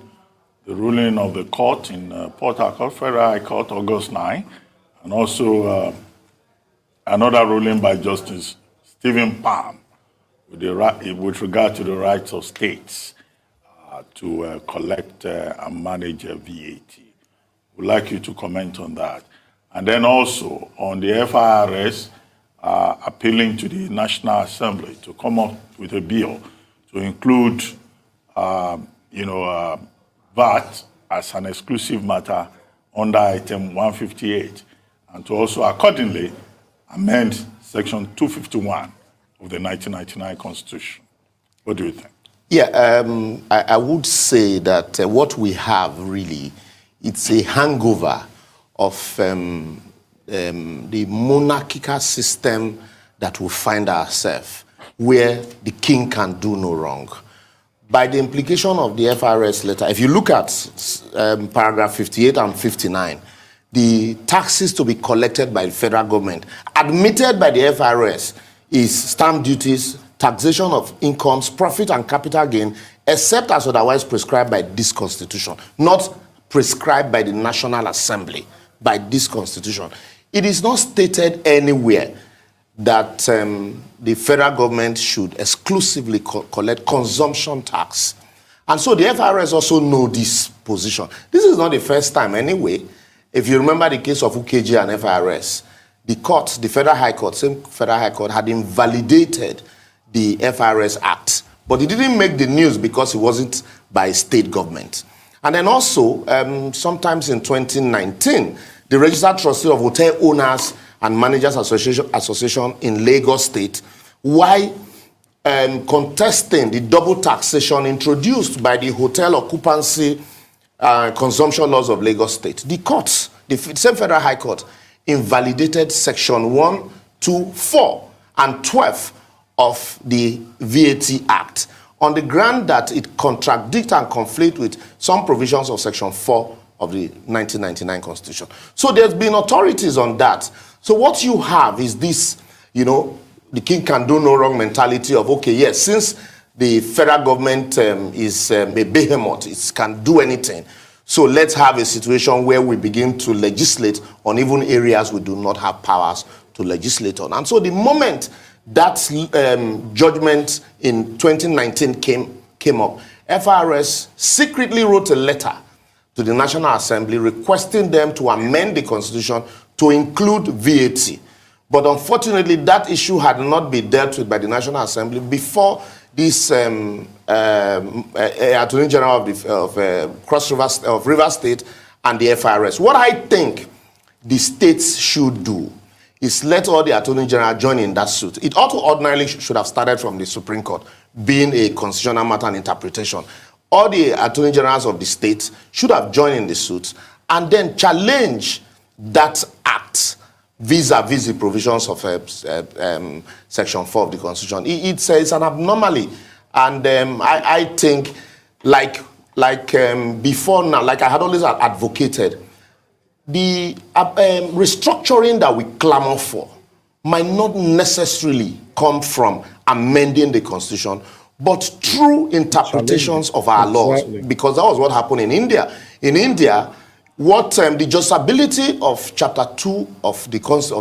the ruling of the court in Port Harcourt, Federal High Court, August 9, and also another ruling by Justice Stephen Palm, with regard to the rights of states to collect and manage VAT. We'd like you to comment on that. And then also on the FIRS appealing to the National Assembly to come up with a bill to include, VAT as an exclusive matter under item 158, and to also accordingly amend section 251 of the 1999 Constitution. What do you think? Yeah, I would say that what we have really, it's a hangover of the monarchical system that we find ourselves, where the king can do no wrong. By the implication of the FRS letter, if you look at paragraph 58 and 59, the taxes to be collected by the federal government, admitted by the FRS, is stamp duties, taxation of incomes, profit and capital gain, except as otherwise prescribed by this constitution, not prescribed by the National Assembly, by this constitution. It is not stated anywhere that the federal government should exclusively collect consumption tax. And so the FRS also know this position. This is not the first time anyway. If you remember the case of UKG and FRS, the court, the Federal High Court, same Federal High Court, had invalidated the FRS Act. But it didn't make the news because it wasn't by state government. And then also, sometimes in 2019, the Registered Trustee of Hotel Owners and Managers Association in Lagos State, while contesting the double taxation introduced by the hotel occupancy consumption laws of Lagos State, the courts, the same Federal High Court, invalidated section 1, 2, 4, and 12 of the VAT Act on the ground that it contradicts and conflicts with some provisions of section 4 of the 1999 Constitution. So there's been authorities on that. So what you have is this, the king can do no wrong mentality of, okay, yes, since the federal government is a behemoth, it can do anything. So let's have a situation where we begin to legislate on even areas we do not have powers to legislate on. And so the moment that judgment in 2019 came up, FRS secretly wrote a letter to the National Assembly requesting them to amend the Constitution to include VAT. But unfortunately, that issue had not been dealt with by the National Assembly before this Attorney General of Rivers State and the FRS. What I think the states should do is let all the Attorney General join in that suit. It ought to ordinarily should have started from the Supreme Court, being a constitutional matter and interpretation. All the Attorney Generals of the states should have joined in the suit and then challenge that act vis-a-vis the provisions of Section 4 of the Constitution. It's an abnormality. And I think, like before now, like I had always advocated, the restructuring that we clamor for might not necessarily come from amending the Constitution, but true interpretations of our laws, because that was what happened in India. In India, what the justiciability of Chapter 2 of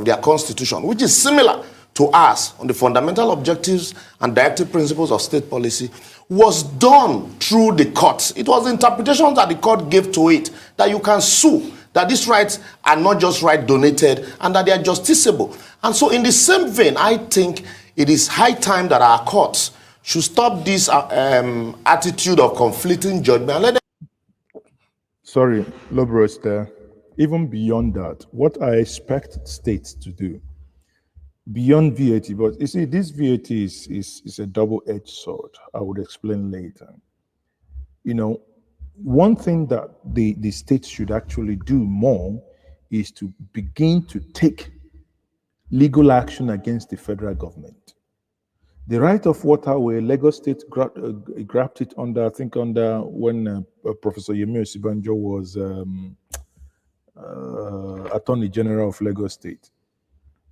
their Constitution, which is similar to us on the fundamental objectives and directive principles of state policy, was done through the courts. It was the interpretations that the court gave to it that you can sue, that these rights are not just right donated and that they are justiciable. And so in the same vein, I think it is high time that our courts should stop this attitude of conflicting judgment and let them. Sorry, Lobros there. Even beyond that, what I expect states to do, beyond VAT, but you see, this VAT is a double-edged sword. I would explain later. One thing that the states should actually do more is to begin to take legal action against the federal government. The right of water, where Lagos State grabbed it under, I think under when Professor Yemi Osibanjo was Attorney General of Lagos State.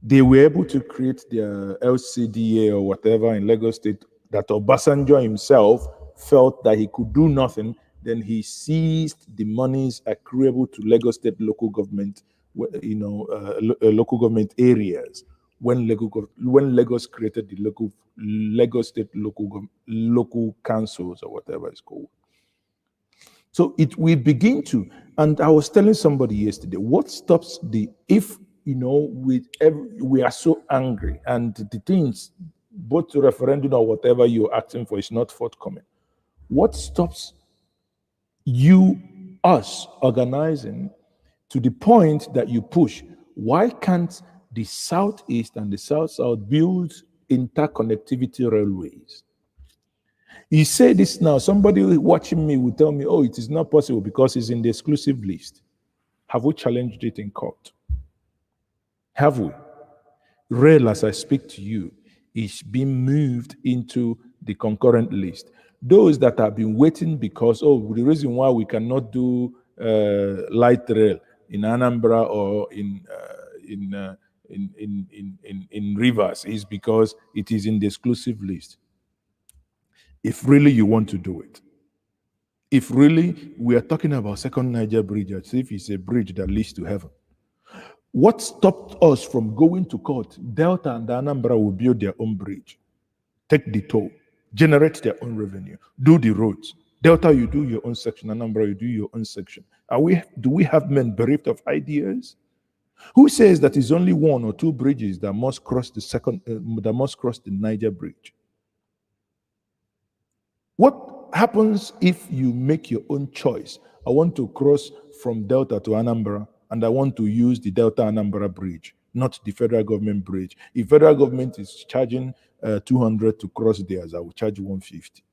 They were able to create their LCDA or whatever in Lagos State that Obasanjo himself felt that he could do nothing. Then he seized the monies accruable to Lagos State local government, local government areas, when Lagos created the Lagos state local councils or whatever it's called. So we begin to, and I was telling somebody yesterday, what stops if we are so angry and the things, both to referendum or whatever you're asking for, is not forthcoming. What stops us organizing to the point that you push? Why can't the Southeast and the South-South build interconnectivity railways? You say this now, somebody watching me will tell me, oh, it is not possible because it's in the exclusive list. Have we challenged it in court? Have we? Rail, as I speak to you, is being moved into the concurrent list. Those that have been waiting because, the reason why we cannot do light rail in Anambra or in Rivers is because it is in the exclusive list. If really you want to do it, if really we are talking about Second Niger Bridge, as if it's a bridge that leads to heaven, what stopped us from going to court? Delta and Anambra will build their own bridge, take the toll, generate their own revenue, do the roads. Delta, you do your own section. Anambra, you do your own section. Do we have men bereft of ideas? Who says that it's only one or two bridges that must cross the Niger Bridge? What happens if you make your own choice? I want to cross from Delta to Anambra, and I want to use the Delta Anambra Bridge, not the federal government bridge. If federal government is charging 200 to cross theirs, I will charge 150.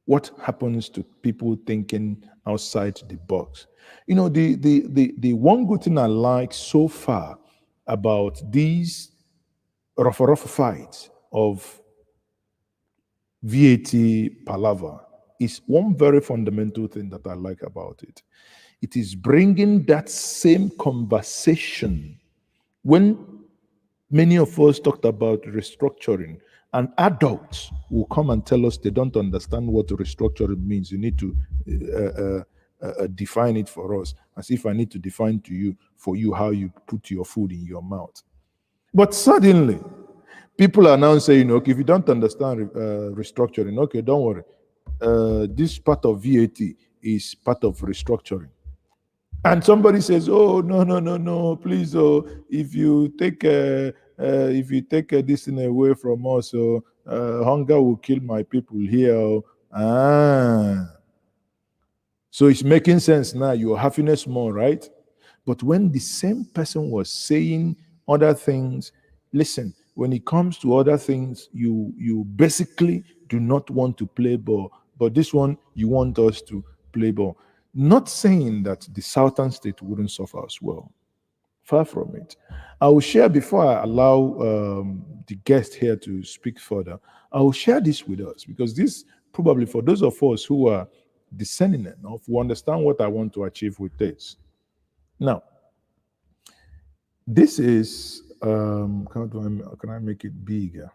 What happens to people thinking outside the box? The one good thing I like so far about these rough fights of VAT palaver is one very fundamental thing that I like about it. It is bringing that same conversation. When many of us talked about restructuring, and adults will come and tell us they don't understand what restructuring means. You need to define it for us, as if I need to define for you how you put your food in your mouth. But suddenly, people are now saying, okay, if you don't understand restructuring, okay, don't worry. This part of VAT is part of restructuring. And somebody says, oh, no, please, if you take this thing away from us, hunger will kill my people here. So it's making sense now. Your happiness more, right? But when the same person was saying other things, listen, when it comes to other things, you basically do not want to play ball. But this one, you want us to play ball. Not saying that the southern state wouldn't suffer as well. Far from it. I will share, before I allow the guest here to speak further, I will share this with us, because this probably, for those of us who are discerning enough, who understand what I want to achieve with this. Now, this is, can I make it bigger?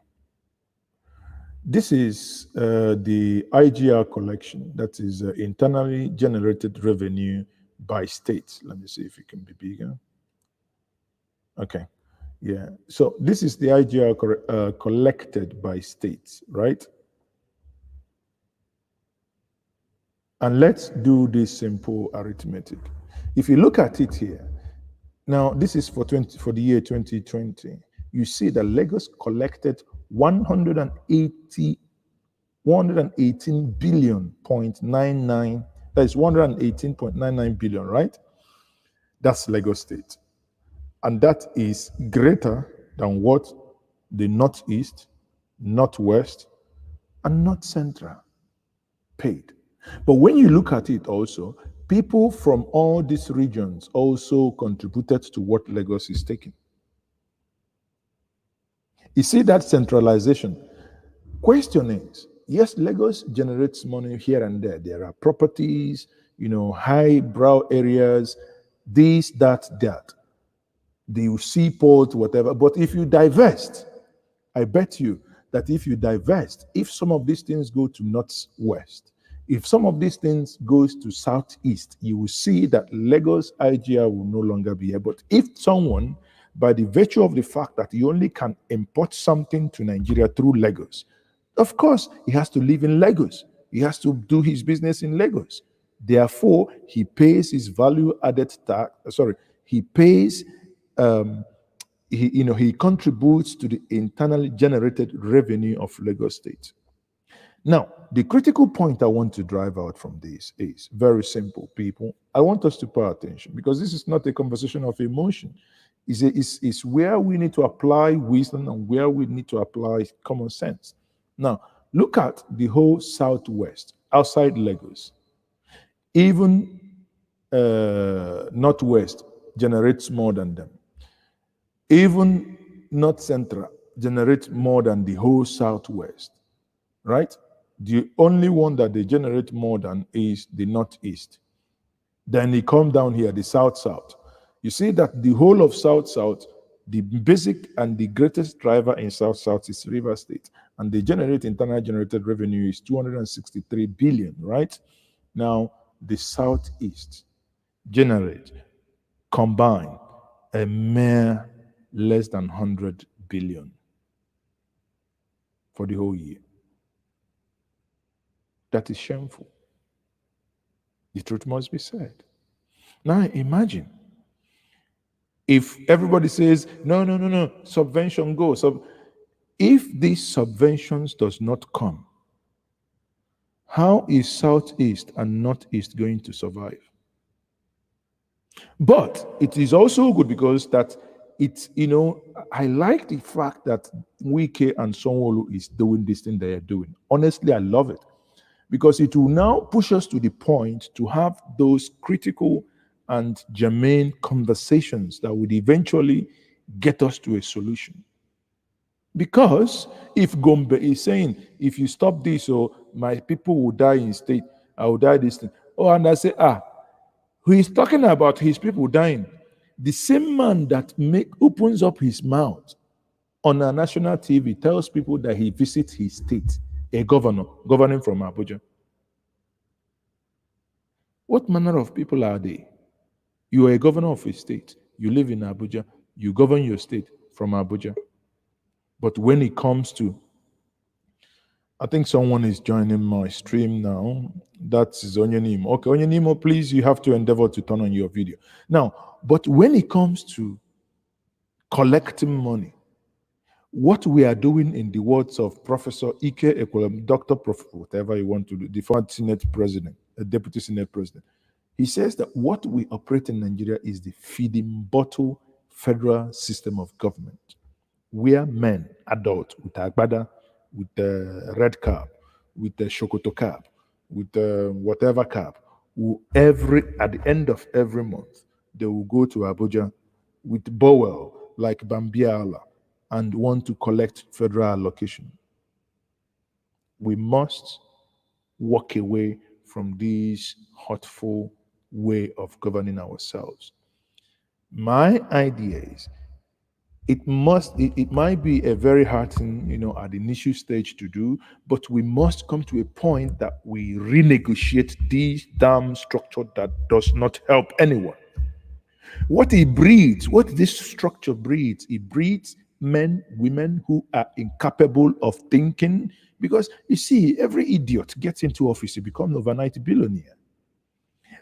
This is the IGR collection, that is internally generated revenue by states. Let me see if it can be bigger. Okay, yeah. So this is the IGR collected by states, right? And let's do this simple arithmetic. If you look at it here, now this is for the year 2020. You see that Lagos collected 118 billion.99. That is 118.99 billion, right? That's Lagos State. And that is greater than what the Northeast, Northwest, and North Central paid. But when you look at it also, people from all these regions also contributed to what Lagos is taking. You see that centralization. Question is, yes, Lagos generates money here and there. There are properties, highbrow areas, this, that, the seaport, whatever. But if you divest, I bet you that if you divest, if some of these things go to Northwest, if some of these things goes to Southeast, you will see that Lagos IGR will no longer be here. But if someone by the virtue of the fact that he only can import something to Nigeria through Lagos. Of course, he has to live in Lagos. He has to do his business in Lagos. Therefore, he pays his value-added tax. He pays. He contributes to the internally generated revenue of Lagos State. Now, the critical point I want to drive out from this is very simple, people. I want us to pay attention because this is not a conversation of emotion. It's where we need to apply wisdom and where we need to apply common sense. Now, look at the whole Southwest, outside Lagos. Even Northwest generates more than them. Even North Central generates more than the whole Southwest, right? The only one that they generate more than is the Northeast. Then they come down here, the South-South. You see that the whole of South-South, the basic and the greatest driver in South-South is River State. And they generate internal generated revenue is 263 billion, right? Now, the Southeast generate combined a mere less than 100 billion for the whole year. That is shameful. The truth must be said. Now imagine if everybody says, no, subvention go. If these subventions does not come, how is Southeast and Northeast going to survive? But it is also good because that it's, I like the fact that Wike and Sanwo-Olu is doing this thing they are doing. Honestly, I love it. Because it will now push us to the point to have those critical and germane conversations that would eventually get us to a solution. Because if Gombe is saying, if you stop this, or my people will die in state, I will die this thing. Oh, and I say, who is talking about his people dying? The same man that opens up his mouth on a national TV tells people that he visits his state, a governor, governing from Abuja. What manner of people are they? You are a governor of a state. You live in Abuja. You govern your state from Abuja. But when it comes to, I think someone is joining my stream now. That's Onyenimo. Okay, Onyenimo, please, you have to endeavor to turn on your video. Now, but when it comes to collecting money, what we are doing, in the words of Professor Ike Ekwolem, Dr. Prof, whatever you want to do, the former Senate President, a Deputy Senate President, he says that what we operate in Nigeria is the feeding bottle federal system of government, where men, adults, with agbada, with the red cap, with the shokoto cap, with the whatever cap, at the end of every month, they will go to Abuja with Bowel, like Bambiala, and want to collect federal allocation. We must walk away from this hurtful way of governing ourselves. My idea is it might be a very hard thing, at the initial stage to do, but we must come to a point that we renegotiate this damn structure that does not help anyone. What this structure breeds, it breeds men, women who are incapable of thinking, because you see, every idiot gets into office, he becomes an overnight billionaire.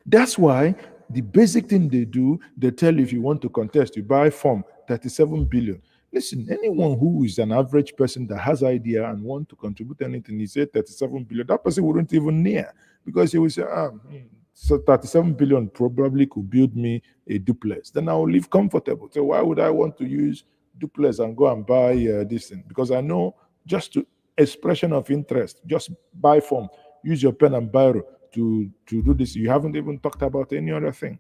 That's why the basic thing they do, they tell you if you want to contest, you buy form, 37 billion. Listen, anyone who is an average person that has idea and want to contribute anything, he said 37 billion, that person wouldn't even near, because he will say, so 37 billion probably could build me a duplex. Then I will live comfortable. So why would I want to use duplex and go and buy this thing? Because I know just to expression of interest, just buy form, use your pen and biro to do this. You haven't even talked about any other thing.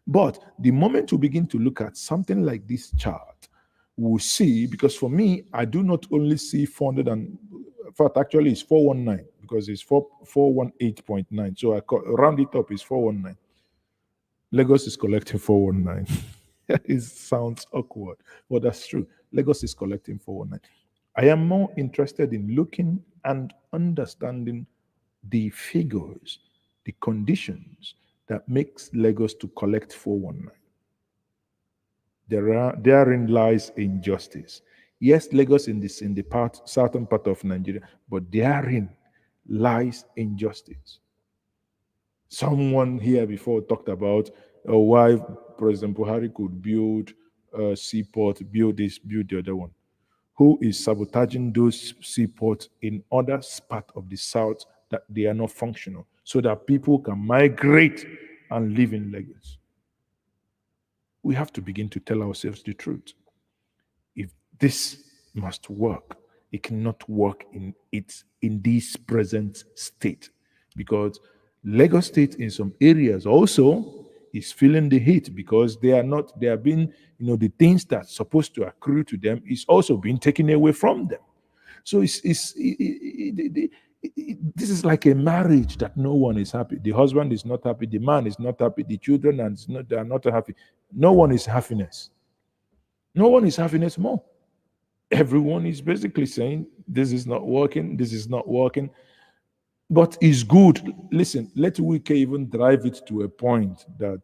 But the moment you begin to look at something like this chart, we'll see, because for me, I do not only see 400 and, in fact, actually it's 419, because it's 418.9. So I round it up, it's 419. Lagos is collecting 419. It sounds awkward, but that's true. Lagos is collecting 419. I am more interested in looking and understanding the figures, the conditions that makes Lagos to collect 419. therein lies injustice. Yes, Lagos in the southern part of Nigeria, but therein lies injustice. Someone here before talked about why President Buhari could build a seaport, build this, build the other one. Who is sabotaging those seaports in other parts of the south that they are not functional, so that people can migrate and live in Lagos? We have to begin to tell ourselves the truth. If this must work, it cannot work in this present state, because Lagos State in some areas also is feeling the heat, because they are being, the things that's supposed to accrue to them is also being taken away from them. So this is like a marriage that no one is happy. The husband is not happy, the man is not happy, the children they are not happy. No one is happiness. No one is happiness more. Everyone is basically saying, this is not working, this is not working. But it's good. Listen, let Wike even drive it to a point that,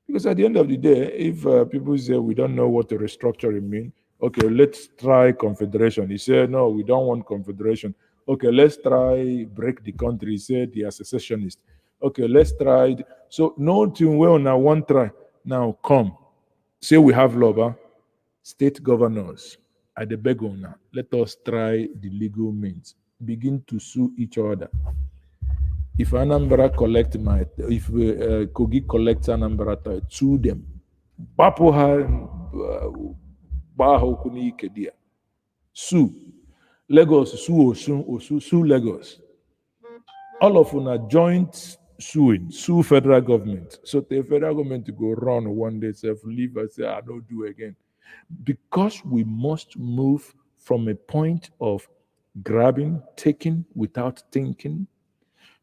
because at the end of the day, if people say we don't know what the restructuring means, okay, let's try confederation. He said, no, we don't want confederation. Okay, let's try break the country. He said they are secessionists. Okay, let's try it. So nothing well now, one try. Now come. Say we have love, huh? State governors at the begona. Let us try the legal means. Begin to sue each other. If Anambra collect if Kogi collects Anambra, sue them. Sue. Lagos, sue Lagos. All of them are joint sue federal government. So the federal government to go run one day, leave and say, I don't do again. Because we must move from a point of grabbing, taking without thinking,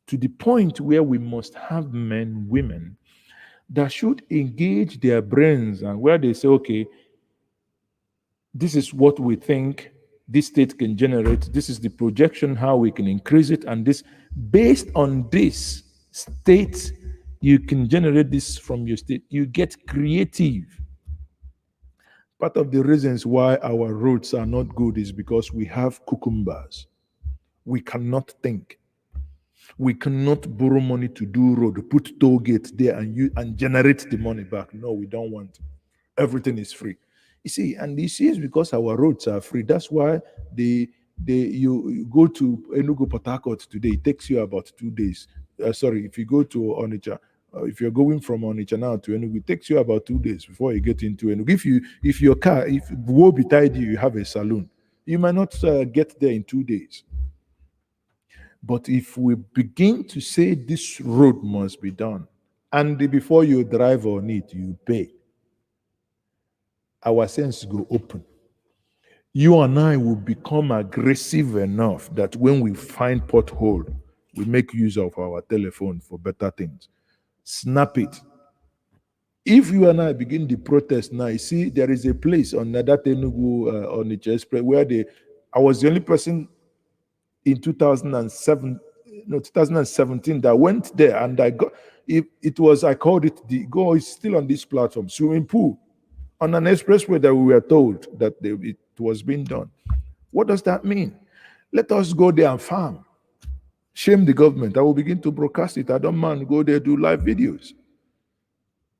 to the point where we must have men, women that should engage their brains, and where they say, okay, this is what we think this state can generate, this is the projection, how we can increase it, and this, based on this state, you can generate this from your state. You get creative. Part of the reasons why our roads are not good is because we have cucumbers. We cannot think. We cannot borrow money to do road, put toll gate there and generate the money back. No, we don't want. Everything is free. You see, and this is because our roads are free. That's why you go to Enugu Port Harcourt today, it takes you about 2 days. If you go to Onitsha, if you're going from Onitsha now to Enugu, it takes you about 2 days before you get into Enugu. If your car, if woe betide you, you have a saloon, you might not get there in 2 days. But if we begin to say this road must be done, and before you drive on it, you pay, our senses go open. You and I will become aggressive enough that when we find pothole, we make use of our telephone for better things. Snap it. If you and I begin the protest now, you see, there is a place on that Enugu on the Express where I was the only person in 2017 that went there, and I got I called it it's still on this platform, swimming pool on an expressway that we were told that it was being done. What does that mean? Let us go there and farm. Shame the government. I will begin to broadcast it. I don't mind, go there, do live videos.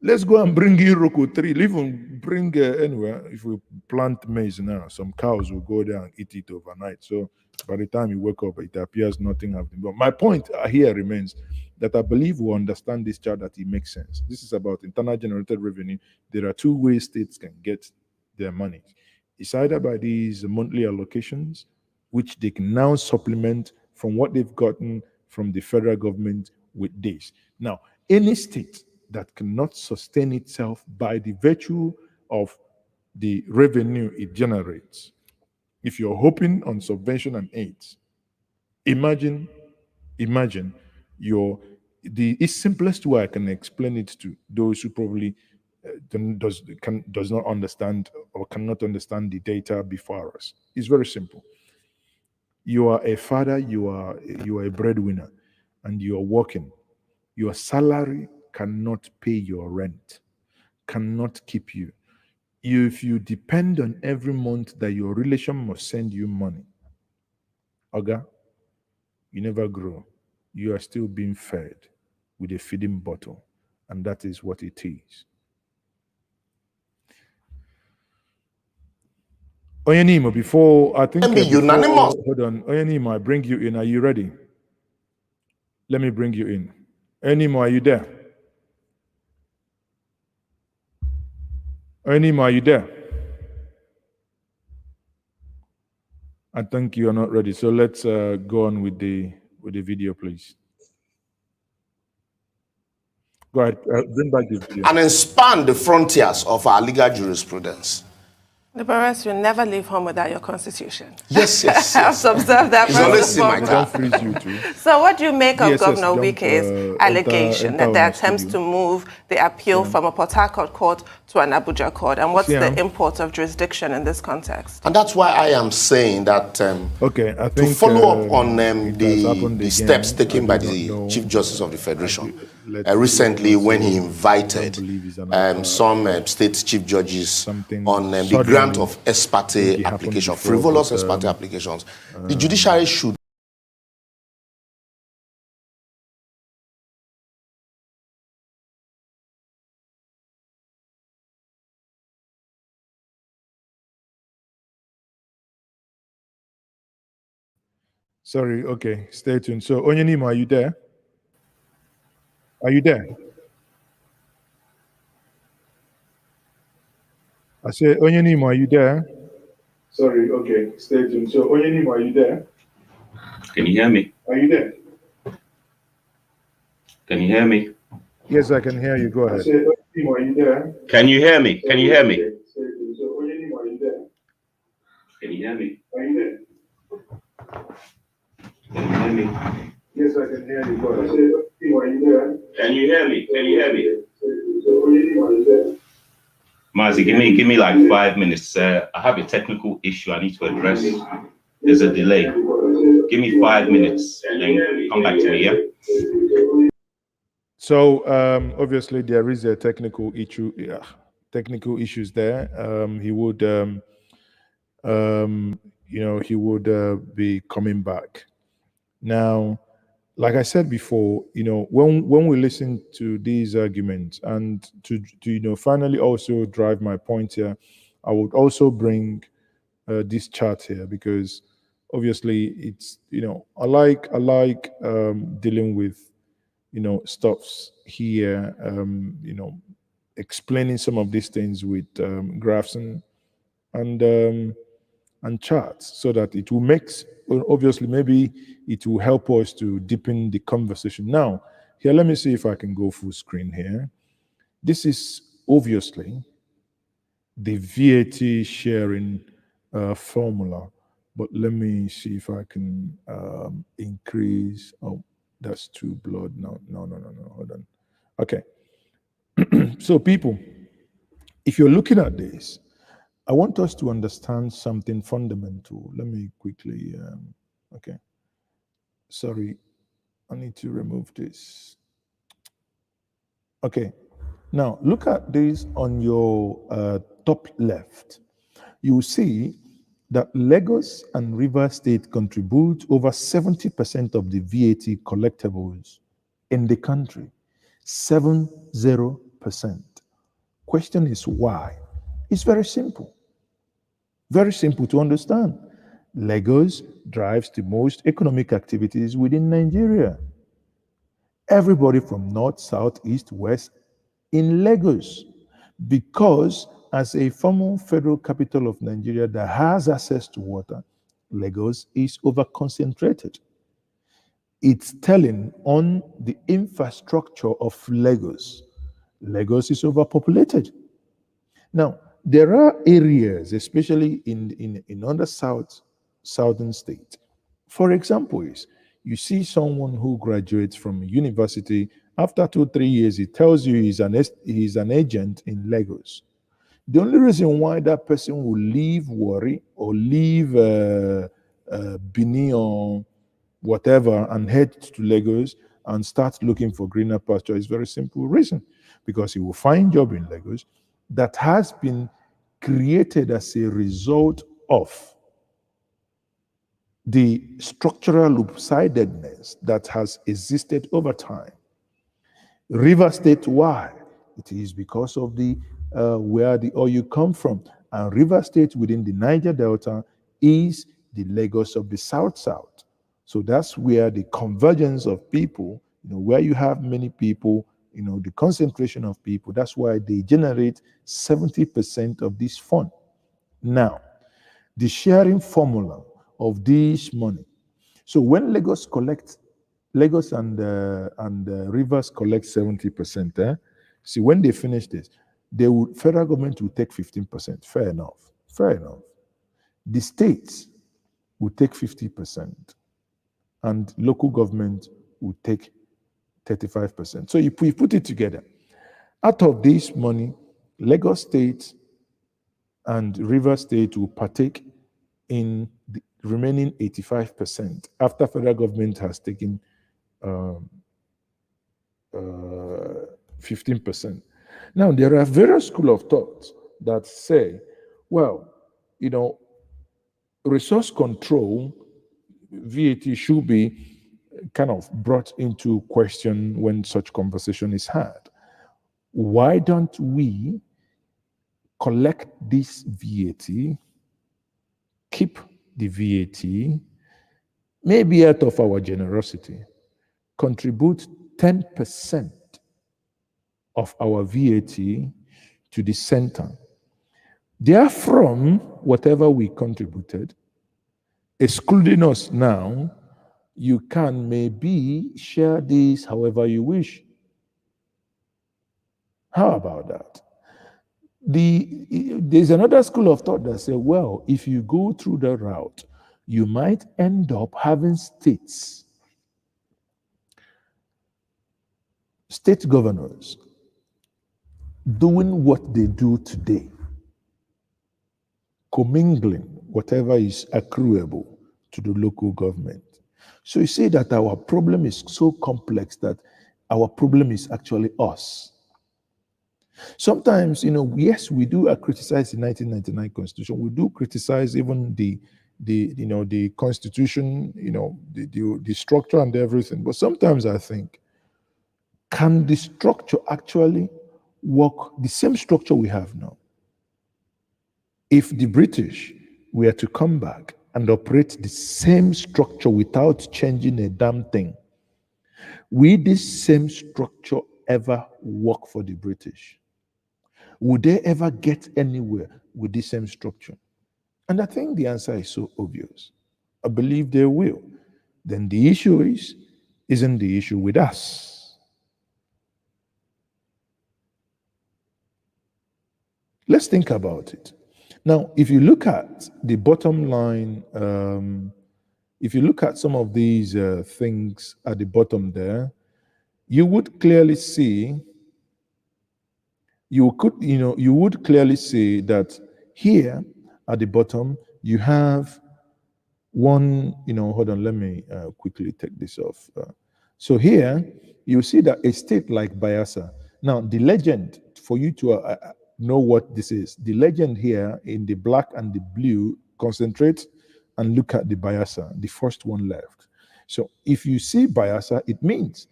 Let's go and bring Iroko tree. Even bring anywhere. If we plant maize now, some cows will go there and eat it overnight. So by the time you wake up, it appears nothing has been done. My point here remains that I believe we understand this chart, that it makes sense. This is about internal generated revenue. There are two ways states can get their money. It's either by these monthly allocations, which they can now supplement from what they've gotten from the federal government with this. Now, any state that cannot sustain itself by the virtue of the revenue it generates, if you're hoping on subvention and aids, imagine the simplest way I can explain it to those who probably does not understand or cannot understand the data before us. It's very simple. You are a father, you are a breadwinner, and you are working. Your salary cannot pay your rent, cannot keep you. if you depend on every month that your relation must send you money, Oga, you never grow. You are still being fed with a feeding bottle, and that is what it is. Oyanimo, before I think Can be unanimous. hold on, Oyanimo, I bring you in. Are you ready? Let me bring you in. Oyanimo, are you there? Oyanimo, are you there? I think you are not ready. So let's go on with the video, please. Go ahead, bring back the video. And expand the frontiers of our legal jurisprudence. The Buharis will never leave home without your constitution. Yes, yes, yes. I've observed that. It's always in my Don't freeze you too. So what do you make of Yes, Governor don't, Wike's allegation enter that there are on attempts studio. to move the appeal from a Port Harcourt court to an Abuja court? And what's the import of jurisdiction in this context? And that's why I am saying that okay, I to think, follow up on the steps taken by the Chief Justice of the Federation recently when he invited some state chief judges on the grant of ex parte application, frivolous ex parte applications. The judiciary should Sorry, okay, stay tuned. So, Onyenimo, are you there? Are you there? I say, Onyenimo, are you there? Sorry, okay, stay tuned. So, Onyenimo, are you there? Can you hear me? Are you there? Can you hear me? Yes, I can hear you. Go ahead. I say, Onyenimo, are you there? Can you hear me? Can you hear me? So, Onyenimo, are you there? Can you hear me? Are you there? Can you hear me? Yes, I can hear you. Go ahead. I say, Onyenimo, are you there? Can you hear me? Can you hear me? So, Onyenimo, are you there? Maazi, give me like 5 minutes. I have a technical issue I need to address. There's a delay. Give me 5 minutes and then come back to me, yeah? So obviously there is a technical issue, technical issues there. He would, he would be coming back. Now, like I said before, when we listen to these arguments and to finally also drive my point here, I would also bring this chart here because obviously it's I like dealing with stuffs here, explaining some of these things with graphs and charts so that it will make, obviously maybe it will help us to deepen the conversation. Now, here, let me see if I can go full screen here. This is obviously the VAT sharing formula, but let me see if I can increase. Oh, that's too blood. No, hold on. Okay. So people, if you're looking at this, I want us to understand something fundamental. Let me quickly, okay. Sorry, I need to remove this. Okay, now look at this on your top left. You will see that Lagos and Rivers State contribute over 70% of the VAT collectibles in the country. 70%. Question is why? It's very simple. Very simple to understand. Lagos drives the most economic activities within Nigeria. Everybody from north, south, east, west in Lagos, because as a former federal capital of Nigeria that has access to water, Lagos is over-concentrated. It's telling on the infrastructure of Lagos. Lagos is overpopulated. Now, there are areas, especially in other southern states. For example, you see someone who graduates from a university, after 2-3 years, he tells you he's an agent in Lagos. The only reason why that person will leave Warri or leave Benin or whatever and head to Lagos and start looking for greener pasture is very simple reason, because he will find job in Lagos that has been created as a result of the structural loop-sidedness that has existed over time. River State, why? It is because of the where the oil come from. And River State within the Niger Delta is the Lagos of the South-South. So that's where the convergence of people, where you have many people, the concentration of people, that's why they generate 70% of this fund. Now, the sharing formula of this money. So when Lagos and Rivers collect 70%, see, when they finish this, federal government will take 15%. Fair enough. Fair enough. The states will take 50%, and local government will take 35%. So if we put it together, out of this money, Lagos State and River State will partake in the remaining 85% after federal government has taken 15%. Now, there are various schools of thought that say, well, resource control, VAT, should be kind of brought into question when such conversation is had. Why don't we collect this VAT, keep the VAT, maybe out of our generosity, contribute 10% of our VAT to the center. Therefrom, whatever we contributed, excluding us now, you can maybe share this however you wish. How about that? There's another school of thought that say, well, if you go through the route, you might end up having state governors doing what they do today, commingling whatever is accruable to the local government. So you see that our problem is so complex that our problem is actually us. Sometimes, yes, we do criticize the 1999 Constitution. We do criticize even the Constitution, the structure and everything. But sometimes I think, can the structure actually work the same structure we have now? If the British were to come back and operate the same structure without changing a damn thing, will this same structure ever work for the British? Would they ever get anywhere with the same structure? And I think the answer is so obvious. I believe they will. Then the issue isn't the issue with us. Let's think about it. Now, if you look at the bottom line, if you look at some of these things at the bottom there, you would clearly see, you would clearly see that here at the bottom, you have one, hold on, let me quickly take this off. So here, you see that a state like Bayelsa. Now, the legend, for you to know what this is, the legend here in the black and the blue, concentrate and look at the Bayelsa, the first one left. So if you see Bayelsa, it means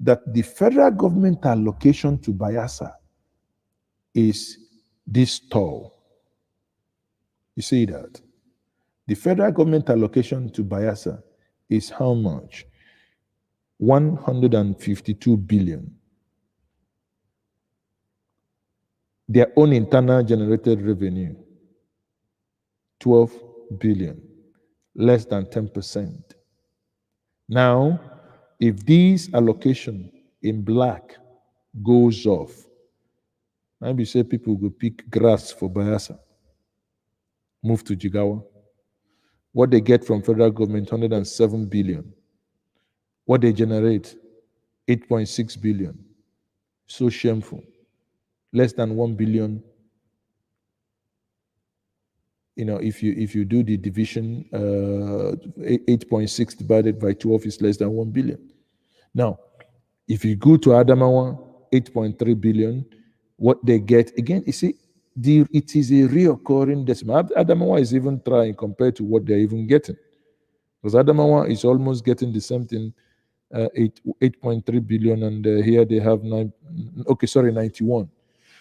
that the federal government allocation to Bayelsa is this tall. You see that? The federal government allocation to Bayelsa is how much? 152 billion. Their own internal generated revenue, 12 billion, less than 10%. Now, if this allocation in black goes off, maybe say people go pick grass for Bayelsa, move to Jigawa. What they get from federal government, 107 billion. What they generate, 8.6 billion. So shameful. Less than 1 billion. If you do the division, 8.6 divided by 12 is less than 1 billion. Now, if you go to Adamawa, 8.3 billion, what they get, again, you see, it is a reoccurring decimal. Adamawa is even trying compared to what they're even getting. Because Adamawa is almost getting the same thing, 8.3 billion, and here they have 91.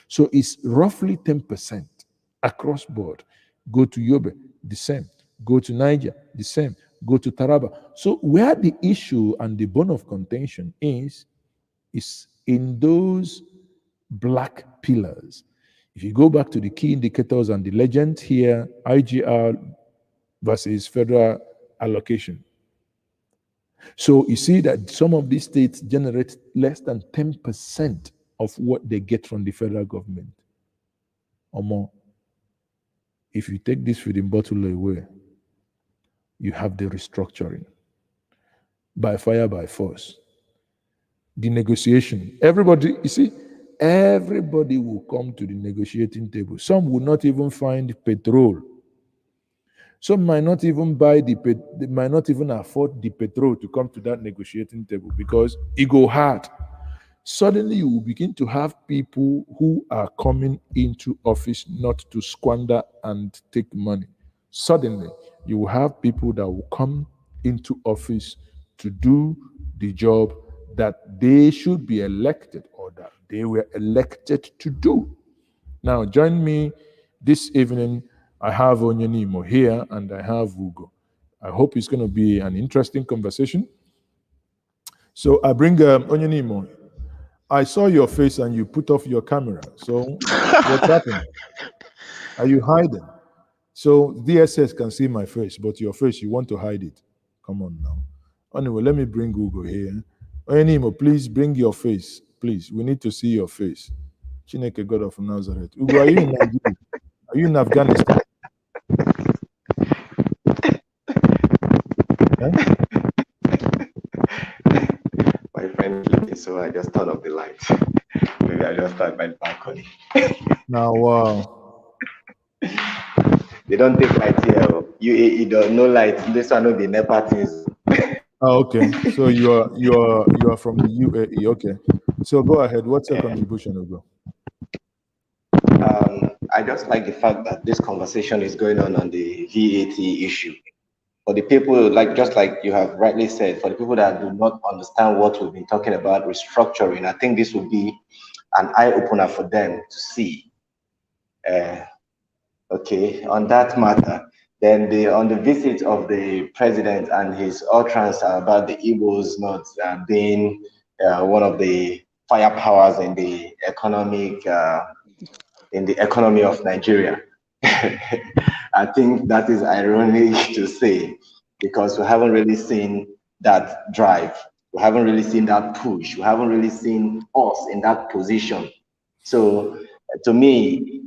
So it's roughly 10% across board. Go to Yobe, the same. Go to Niger, the same. Go to Taraba. So where the issue and the bone of contention is in those black pillars. If you go back to the key indicators and the legend here, IGR versus federal allocation. So you see that some of these states generate less than 10% of what they get from the federal government or more. If you take this feeding bottle away, you have the restructuring by fire, by force. The negotiation. Everybody, you see, everybody will come to the negotiating table. Some will not even find petrol. Some might not even they might not even afford the petrol to come to that negotiating table because it go hard. Suddenly you will begin to have people who are coming into office not to squander and take money. Suddenly you will have people that will come into office to do the job that they should be elected or that they were elected to do. Now join me this evening. I have Onyenimo here and I have Ugo. I hope it's going to be an interesting conversation. So I bring Onyenimo. I saw your face and you put off your camera. So what's happening? Are you hiding? So DSS can see my face, but your face, you want to hide it. Come on now. Anyway, let me bring Ugo here. Onyenimo, please bring your face. Please, we need to see your face. Chineke, God of Nazareth. Ugo, are you in Nigeria? Are you in Afghanistan? My friend, so I just turned off the light. Maybe I just start by the balcony. Now, wow. They don't take light here. You don't no light. This one will be NEPA things. Oh, okay. So you are from the UAE. Okay. So go ahead. What's your contribution, Ugo? I just like the fact that this conversation is going on the VAT issue. For the people, just like you have rightly said, for the people that do not understand what we've been talking about, restructuring, I think this will be an eye-opener for them to see. Okay, on that matter, then on the visit of the president and his utterance about the Igbos not being one of the firepowers in the economy of Nigeria. I think that is ironic to say because we haven't really seen that drive. We haven't really seen that push. We haven't really seen us in that position. So to me,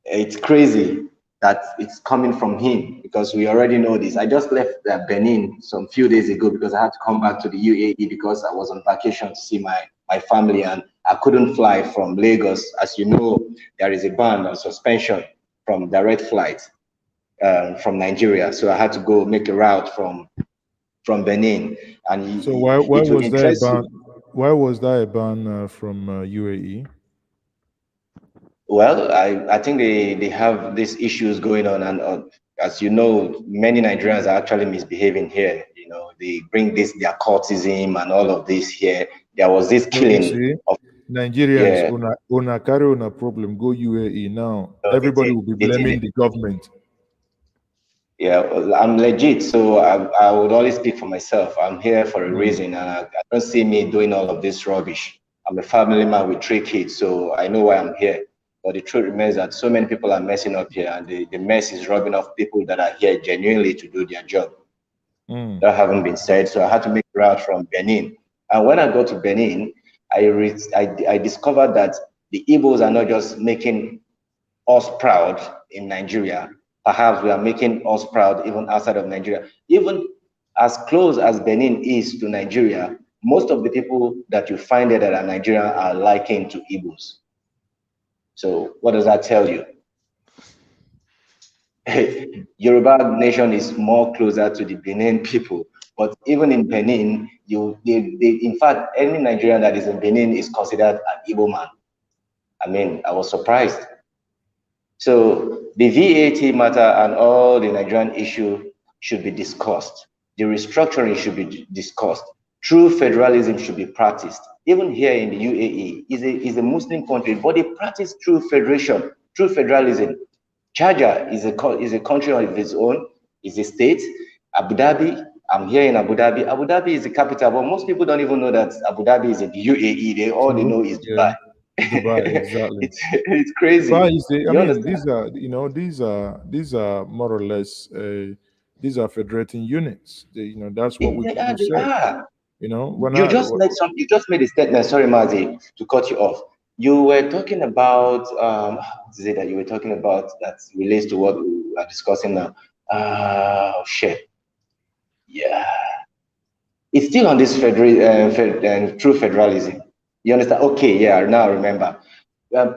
it's crazy that it's coming from him because we already know this. I just left Benin some few days ago because I had to come back to the UAE because I was on vacation to see my family and I couldn't fly from Lagos. As you know, there is a ban on suspension from direct flights from Nigeria. So I had to go make a route from Benin. And so why was there a ban? Why was there a ban from UAE? Well, I think they have these issues going on, and as you know, many Nigerians are actually misbehaving here. You know, they bring their cultism and all of this here. There was this killing of Nigerians. Una carry on a problem. Go UAE now. Everybody will be blaming the government. Yeah, I'm legit, so I would always speak for myself. I'm here for a reason, and I don't see me doing all of this rubbish. I'm a family man with 3 kids, so I know why I'm here. But the truth remains that so many people are messing up here, and the mess is rubbing off people that are here genuinely to do their job. That haven't been said, so I had to make a route from Benin. And when I got to Benin, I discovered that the Igbos are not just making us proud in Nigeria. Perhaps we are making us proud even outside of Nigeria. Even as close as Benin is to Nigeria, most of the people that you find there that are Nigerian are likened to Igbos. So what does that tell you? Yoruba nation is more closer to the Benin people, but even in Benin, in fact, any Nigerian that is in Benin is considered an Igbo man. I mean, I was surprised. So the VAT matter and all the Nigerian issue should be discussed. The restructuring should be discussed. True federalism should be practiced. Even here in the UAE, is a Muslim country, but they practice true federation, true federalism. Sharjah is a country of its own, is a state. Abu Dhabi, I'm here in Abu Dhabi. Abu Dhabi is the capital, but most people don't even know that Abu Dhabi is in the UAE. All they know is Dubai. Dubai, exactly. It's crazy. Dubai is You understand? these are more or less these are federating units. That's what we can They say. are. When You just made a statement. Sorry, Maazi, to cut you off. You were talking about what is it that you were talking about that relates to what we are discussing now? Shit. Yeah, it's still on this true federalism. You understand? Okay, yeah, now I remember.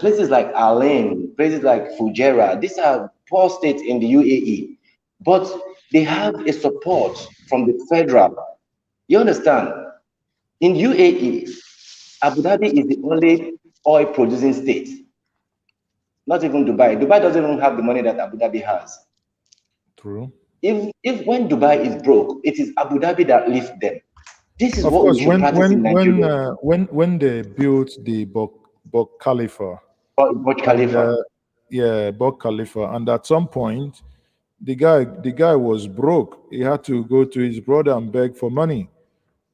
Places like Alain, places like Fujairah, these are poor states in the UAE, but they have a support from the federal. You understand? In UAE, Abu Dhabi is the only oil producing state. Not even Dubai. Dubai doesn't even have the money that Abu Dhabi has. True. If when Dubai is broke, it is Abu Dhabi that lifts them. This is Of what course, we should practice in Nigeria. when they built the Burj Khalifa, Burj Khalifa. Burj Khalifa, and at some point, the guy was broke. He had to go to his brother and beg for money,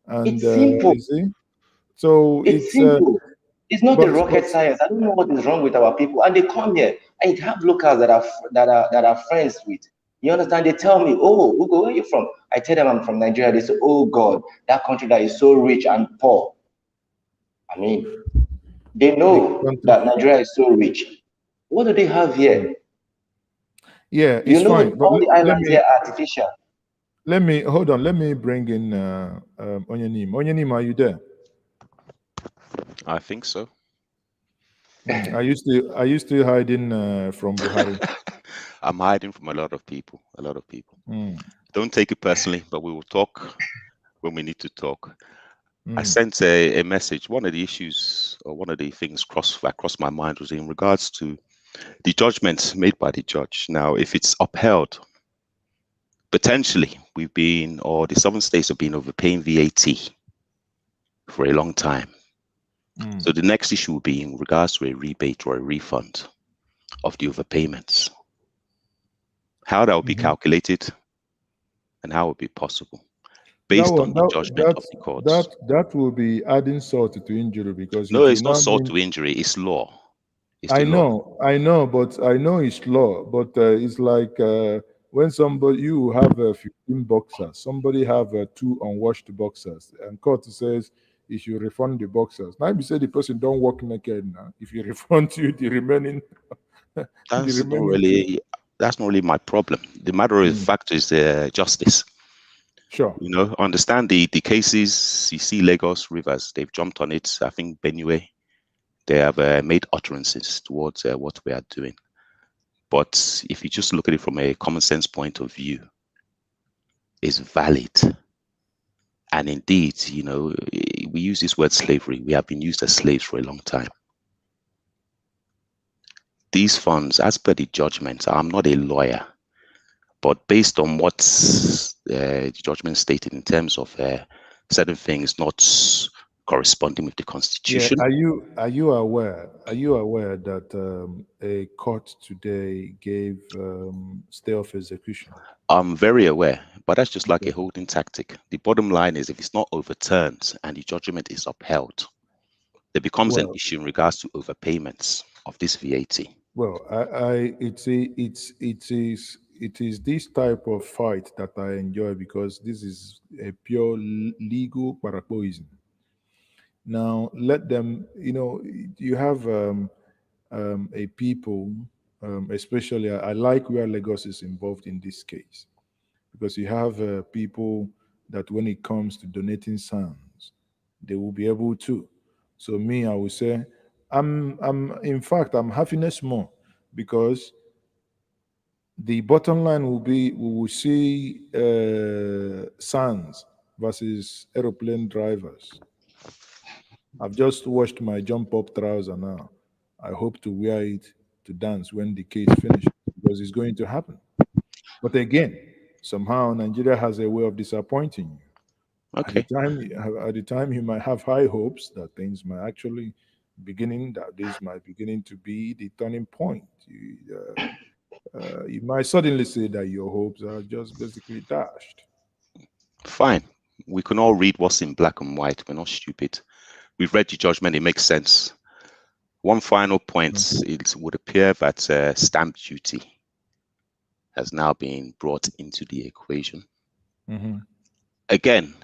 and It's simple. you see, so It's simple. It's not the but- rocket but- science. I don't know what is wrong with our people. And they come here. I have locals that are friends with. You understand? They tell me, "Oh, Ugo, where are you from?" I tell them I'm from Nigeria. They say, "Oh God, that country that is so rich and poor." I mean, they know that Nigeria is so rich. What do they have here? Yeah, it's fine. But all the let islands me here are artificial. hold on. Let me bring in Onyanim. Onyanim, are you there? I think so. Are you still hiding from Buhari? I'm hiding from a lot of people. Mm. Don't take it personally, but we will talk when we need to talk. I Mm. sent a message. One of the issues, or one of the things that crossed my mind was in regards to the judgment made by the judge. Now, if it's upheld, potentially the southern states have been overpaying VAT for a long time. So the next issue will be in regards to a rebate or a refund of the overpayments. How that will be calculated and how it will be possible based on the judgment of the courts. That will be adding salt to injury because No, it it's will not now salt mean- to injury, it's law. It's I the law. know, but I know it's law. But it's like when you have 15 boxers, somebody have 2 unwashed boxers, and court says you should refund the boxers. Now you say the person don't walk naked now. If you refund you the remaining, That's not really my problem. The matter of fact is justice. Sure. Understand the cases. You see Lagos Rivers, they've jumped on it. I think Benue, they have made utterances towards what we are doing. But if you just look at it from a common sense point of view, it's valid. And indeed, we use this word slavery. We have been used as slaves for a long time. These funds, as per the judgment, I'm not a lawyer, but based on what the judgment stated in terms of certain things not corresponding with the Constitution. Yeah. Are you aware that a court today gave stay of execution? I'm very aware, but that's just like a holding tactic. The bottom line is if it's not overturned and the judgment is upheld, there becomes an issue in regards to overpayments of this VAT. Well, it is this type of fight that I enjoy because this is a pure legal parapoism. Now, let them, you have a people, especially, I like where Lagos is involved in this case, because you have people that when it comes to donating sands, they will be able to. So me, I would say, in fact, I'm happiness more because the bottom line will be we will see sands versus aeroplane drivers. I've just washed my jump up trouser now. I hope to wear it to dance when the case finishes, because it's going to happen. But again, somehow Nigeria has a way of disappointing you. Okay. At the time, you might have high hopes that things might actually that this might beginning to be the turning point. You might suddenly say that your hopes are just basically dashed. Fine. We can all read what's in black and white. We're not stupid. We've read the judgment. It makes sense. One final point. It would appear that stamp duty has now been brought into the equation. Again,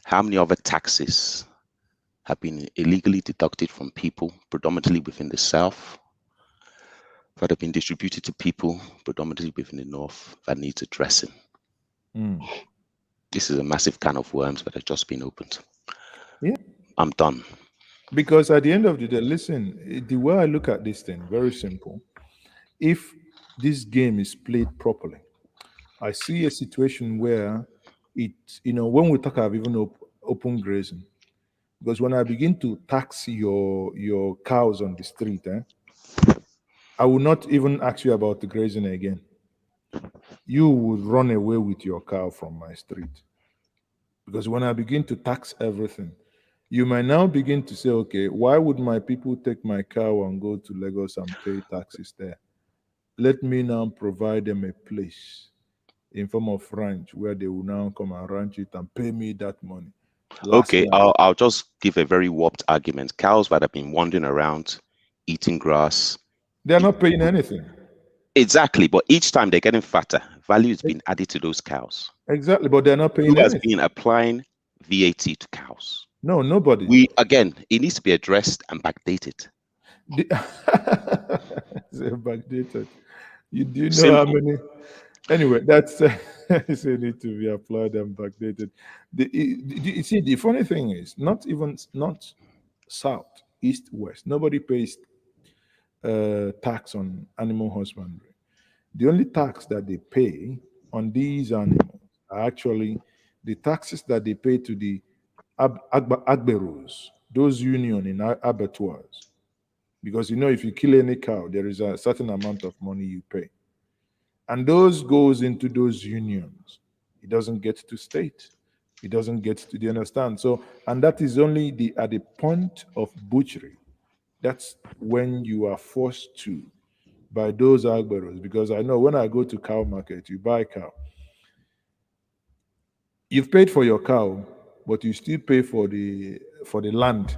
how many other taxes have been illegally deducted from people, predominantly within the South, that have been distributed to people, predominantly within the North, that needs addressing? This is a massive can of worms that have just been opened. Yeah. I'm done. Because at the end of the day, listen, the way I look at this thing, very simple. If this game is played properly, I see a situation where when we talk of even open grazing, because when I begin to tax your cows on the street, I will not even ask you about the grazing again. You would run away with your cow from my street. Because when I begin to tax everything, you might now begin to say, okay, why would my people take my cow and go to Lagos and pay taxes there? Let me now provide them a place in form of ranch where they will now come and ranch it and pay me that money. Okay, I'll just give a very warped argument. Cows that have been wandering around, eating grass. They're not paying anything. Exactly, but each time they're getting fatter. Value is being added to those cows. Exactly, but they're not paying Who has anything. been applying VAT to cows? No, nobody. It needs to be addressed and backdated. Backdated. You do know Simple. how many? Anyway, that's it need to be applied and backdated. You see, the funny thing is, not south, east, west. Nobody pays tax on animal husbandry. The only tax that they pay on these animals are actually the taxes that they pay to the agberos, those union in abattoirs. Because if you kill any cow, there is a certain amount of money you pay. And those goes into those unions. It doesn't get to state. It doesn't get to, do you understand? So, and that is only at the point of butchery. That's when you are forced to by those agberos. Because I know when I go to cow market, you buy cow. You've paid for your cow, but you still pay for the land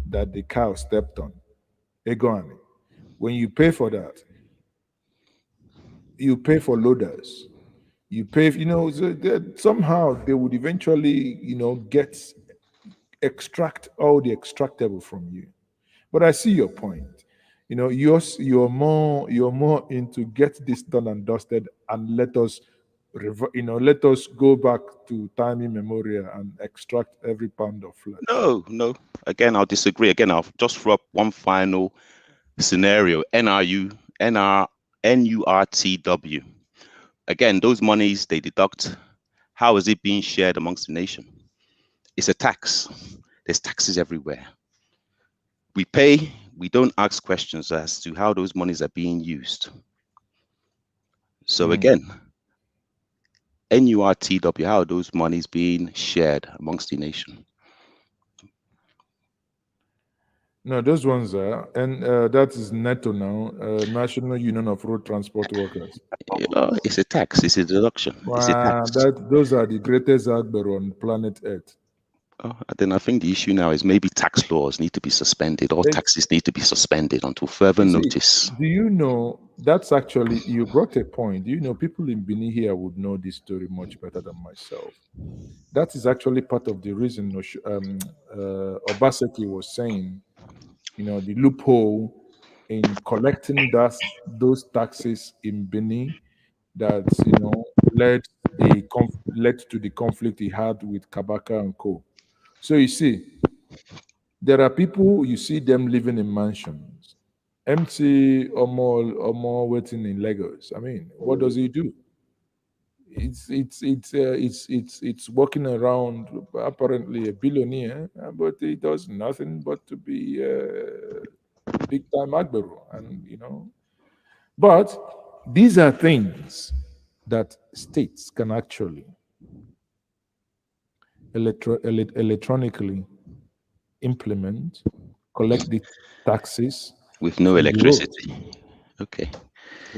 that the cow stepped on. Egoani. When you pay for that, you pay for loaders. You pay, somehow they would eventually, extract all the extractable from you. But I see your point. You're more into get this done and dusted, and let us go back to time immemorial and extract every pound of flesh. No. Again, I'll disagree. Again, I'll just throw up one final scenario. NURTW. Again, those monies they deduct. How is it being shared amongst the nation? It's a tax. There's taxes everywhere. We pay. We don't ask questions as to how those monies are being used. So again, NURTW, how are those monies being shared amongst the nation? No, those ones are, and that is NATO now, National Union of Road Transport Workers. It's a tax. It's a deduction. It's a tax. Those are the greatest Agber on planet Earth. Then I think the issue now is maybe tax laws need to be suspended, or taxes need to be suspended until further notice. Do you know, that's actually, you brought a point. People in Benin here would know this story much better than myself. That is actually part of the reason Obaseki was saying, the loophole in collecting those taxes in Benin that, led to the conflict he had with Kabaka and Co. So you see, there are people, you see them living in mansions. MC Omo waiting in Lagos. I mean, what does he do? It's walking around, apparently a billionaire, but he does nothing but to be big time Agbero. And But these are things that states can actually electronically implement, collect the taxes with no from the road. electricity. Okay.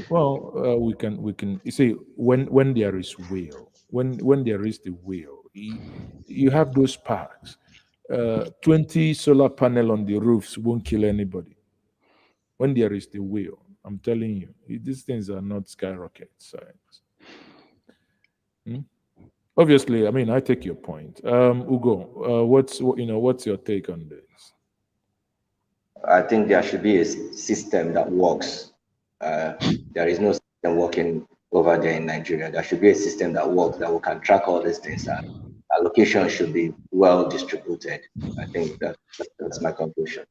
Well, we can. You see, when there is will, when there is the will, you have those parks. 20 solar panel on the roofs won't kill anybody. When there is the will, I'm telling you, these things are not skyrocket science. Hmm? Obviously, I mean, I take your point. Ugo, what's your take on this? I think there should be a system that works. There is no system working over there in Nigeria. There should be a system that works, that we can track all these things, and allocation should be well distributed. I think that's my conclusion.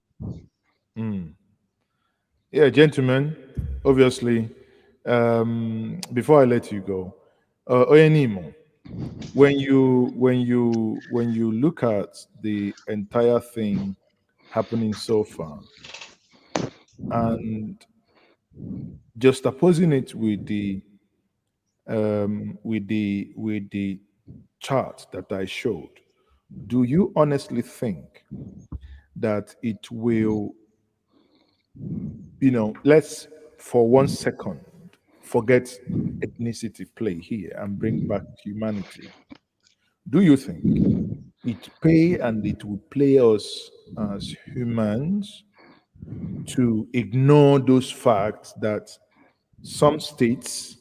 Hmm. Yeah, gentlemen, obviously, before I let you go, Oyenimo, when you look at the entire thing happening so far and just opposing it with the chart that I showed, do you honestly think that it will, let's for 1 second forget ethnicity play here and bring back humanity? Do you think it pay and it will play us as humans to ignore those facts that some states,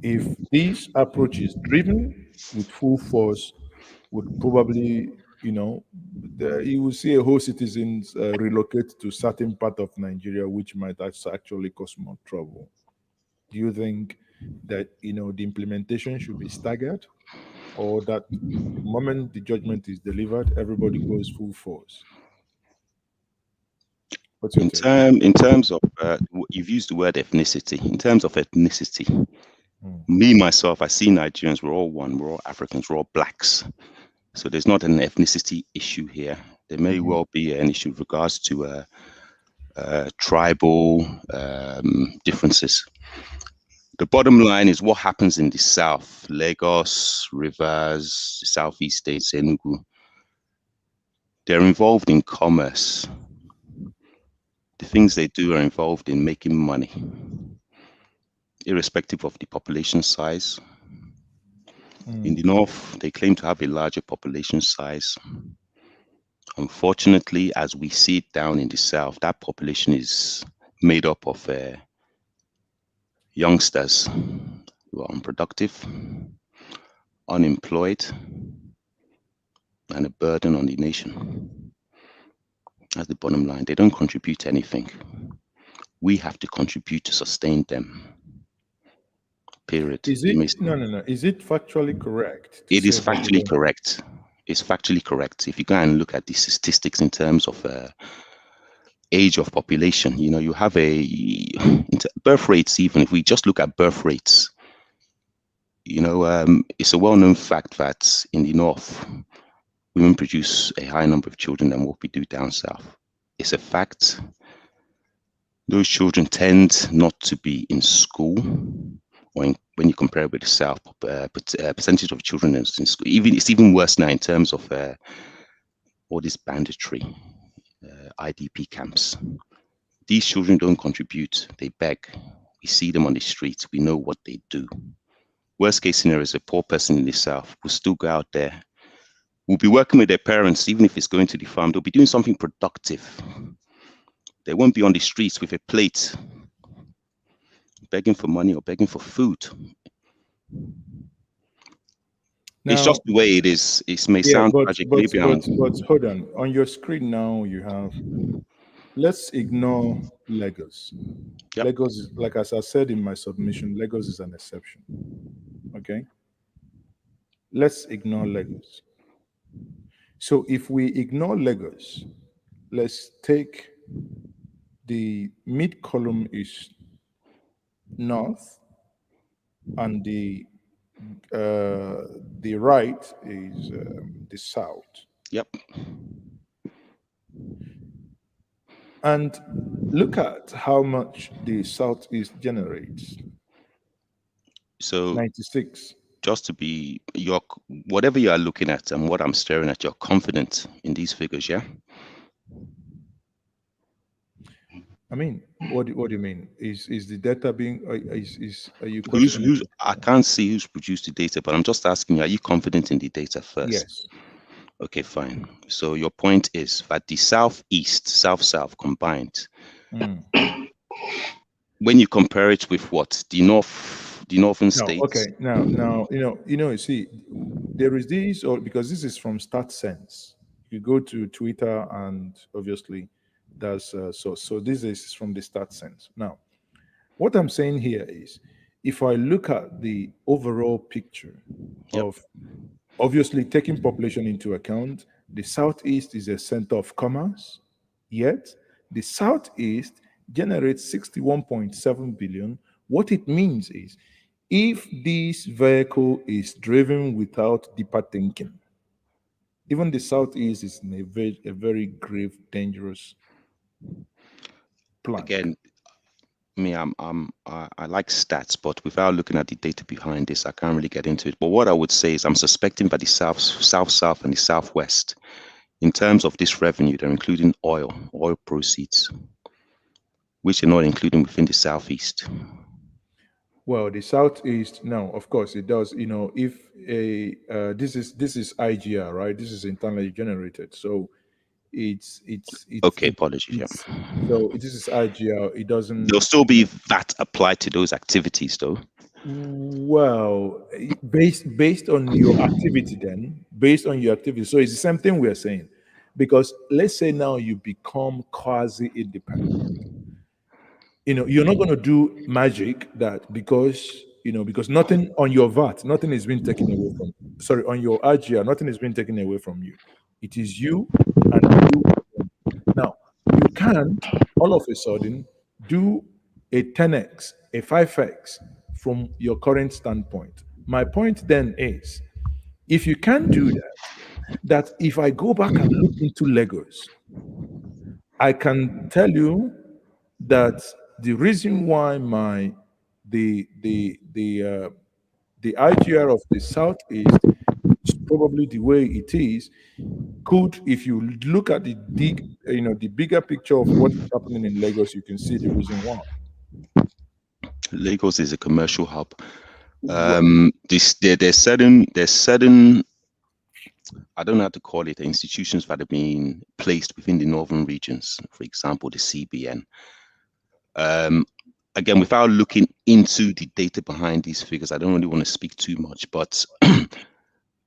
if this approach is driven with full force, would probably, you will see a whole citizens relocate to certain part of Nigeria, which might actually cause more trouble. Do you think that the implementation should be staggered, or that the moment the judgment is delivered, everybody goes full force? What's your take? In terms of you've used the word ethnicity. In terms of ethnicity, me myself, I see Nigerians. We're all one. We're all Africans. We're all blacks. So there's not an ethnicity issue here. There may well be an issue with regards to tribal differences. The bottom line is what happens in the south, Lagos, Rivers, the southeast states, Enugu. They're involved in commerce. The things they do are involved in making money, irrespective of the population size. In the north, they claim to have a larger population size. Unfortunately, as we see it down in the south, that population is made up of youngsters who are unproductive, unemployed, and a burden on the nation. That's the bottom line. They don't contribute anything. We have to contribute to sustain them. Period. Is it no? Is it factually correct? It is factually correct. It's factually correct. If you go and look at the statistics in terms of age of population, you have birth rates. Even if we just look at birth rates, it's a well-known fact that in the north, women produce a higher number of children than what we do down south. It's a fact. Those children tend not to be in school, or when you compare it with the south, percentage of children in school. It's even worse now in terms of all this banditry, IDP camps. These children don't contribute. They beg. We see them on the streets. We know what they do. Worst case scenario is a poor person in the south will still go out there, will be working with their parents, even if it's going to the farm. They'll be doing something productive. They won't be on the streets with a plate, begging for money or begging for food. It's just the way it is. It may sound tragic, maybe but hold on. On your screen now, you have. Let's ignore Lagos. Yep. Lagos is, like as I said in my submission, Lagos is an exception. Okay. Let's ignore Lagos. So if we ignore Lagos, let's take the mid column is north, and the right is the south. Yep. And look at how much the Southeast generates. So 96. Just to be whatever you are looking at and what I'm staring at, you're confident in these figures, yeah? I mean, what do you mean? Is the data being are you questioning? Who's I can't see who's produced the data, but I'm just asking you, are you confident in the data first? Yes. Okay, fine. So your point is that the Southeast, South combined, when you compare it with what? The northern states? Okay. Now, you see, there is this, or because this is from StatSense. You go to Twitter and obviously that's so this is from the StatSense. Now, what I'm saying here is, if I look at the overall picture of obviously taking population into account, the Southeast is a center of commerce, yet the Southeast generates 61.7 billion. What it means is, if this vehicle is driven without deeper thinking, even the Southeast is in a very grave, dangerous plan. Again, I like stats, but without looking at the data behind this, I can't really get into it. But what I would say is, I'm suspecting that the South, and the Southwest, in terms of this revenue, they're including oil proceeds, which are not including within the Southeast. Well, the Southeast, no, of course it does. If this is IGR, right? This is internally generated, so it's okay. Apologies. So this is IGR. It doesn't. There'll still be VAT applied to those activities, though. Well, based on your activity, so it's the same thing we are saying, because let's say now you become quasi independent. You're not going to do magic that because nothing on your VAT, nothing is being taken away from. Sorry, on your IGR, nothing is being taken away from you. It is you and you. Now, you can't all of a sudden do a 10x, a 5x from your current standpoint. My point then is, if you can't do that if I go back and look into Lagos, I can tell you that the reason why the IGR of the Southeast is probably the way it is, if you look at the bigger picture of what is happening in Lagos, you can see the reason why. Lagos is a commercial hub. There's certain I don't know how to call it, institutions that have been placed within the northern regions, for example, the CBN. Again, without looking into the data behind these figures, I don't really want to speak too much, but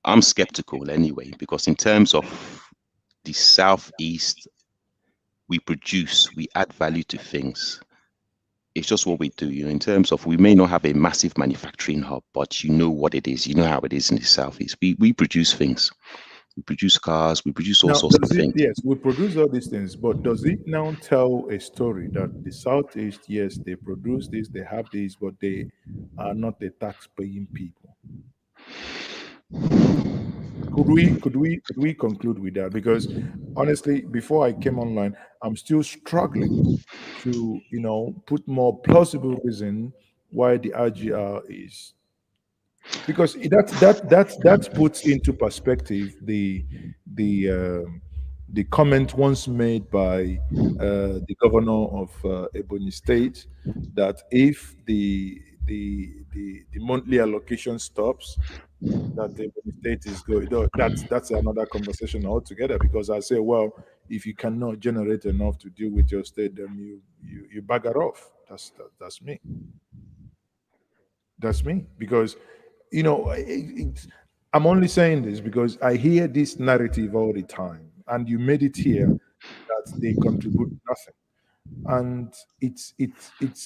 I'm skeptical anyway, because in terms of the Southeast, we add value to things. It's just what we do, in terms of, we may not have a massive manufacturing hub, but you know what it is, how it is in the Southeast. We produce things. We produce cars, we produce all sorts of things. Yes, we produce all these things, but does it now tell a story that the Southeast, yes, they produce this, they have this, but they are not the tax-paying people? Could we conclude with that? Because honestly, before I came online, I'm still struggling to put more plausible reason why the IGR is, because that puts into perspective the comment once made by the governor of Ebonyi State, that if the monthly allocation stops, that the state is going. That's another conversation altogether, because I say, well, if you cannot generate enough to deal with your state, then you bagger off. That's me. That's me, because I'm only saying this because I hear this narrative all the time, and you made it here that they contribute nothing, and it's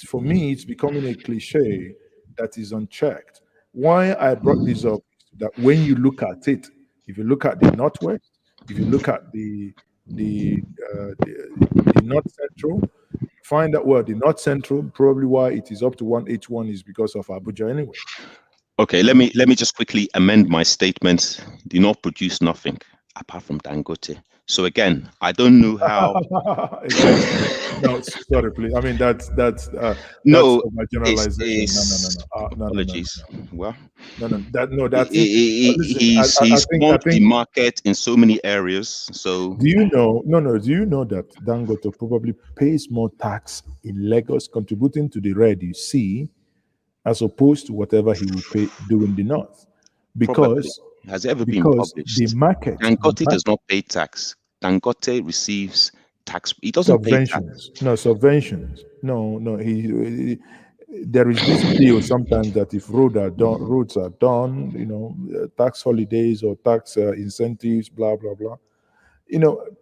for me, it's becoming a cliche that is unchecked. Why I brought this up is that when you look at it, if you look at the Northwest, if you look at the North Central, find that, well, the North Central, probably why it is up to 181 is because of Abuja anyway. Okay, let me just quickly amend my statement. Do not produce nothing apart from Dangote. So again, I don't know how. No, sorry, please. I mean, that's No, my generalization. No. Apologies. Well, That's it. Listen, he's I swamped the think. market in so many areas. So Do you know? No. Do you know that Dangote probably pays more tax in Lagos, contributing to the red you see, as opposed to whatever he will pay doing the north, probably because has it ever been published? the market. Dangote does not pay tax. Dangote receives tax. He doesn't pay tax. Subventions. No. There is this deal sometimes that if roads are done, tax holidays or tax incentives, blah blah blah.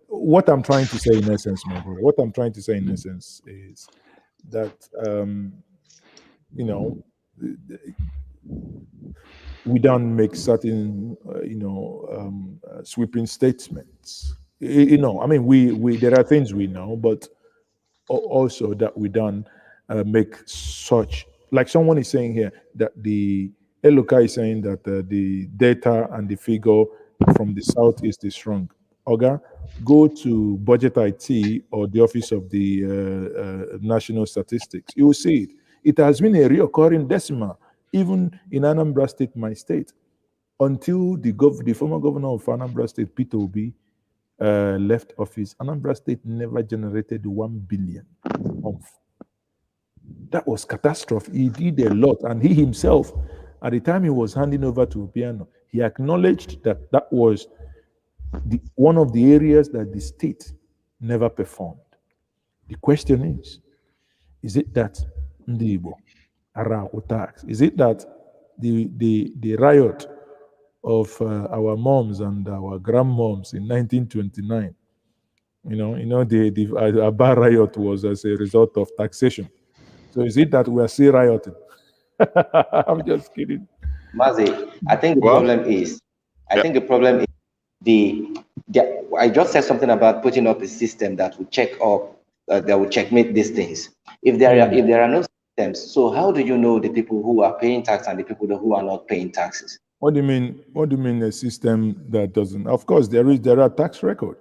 What I'm trying to say in essence, my brother. What I'm trying to say in essence is that we don't make certain sweeping statements. I mean, we there are things we know, but also that we don't make such, like someone is saying here that the Eloka is saying that the data and the figure from the southeast is wrong. Oga, go to Budget IT or the Office of the National Statistics. You will see it. It has been a reoccurring decimal, even in Anambra State, my state, until the former governor of Anambra State, Peter Obi, left office. Anambra State never generated 1 billion. That was catastrophe. He did a lot, and he himself, at the time he was handing over to Obiano, he acknowledged that that was one of the areas that the state never performed. The question is it that Ndi Igbo Araku tax? Is it that the riot of our moms and our grandmoms in 1929, the Aba riot was as a result of taxation? So is it that we are still rioting? I'm just kidding. Maazi, I think the problem is, I just said something about putting up a system that will that will checkmate these things. If there are no systems, so how do you know the people who are paying tax and the people who are not paying taxes? What do you mean? What do you mean a system that doesn't? Of course, there are tax record.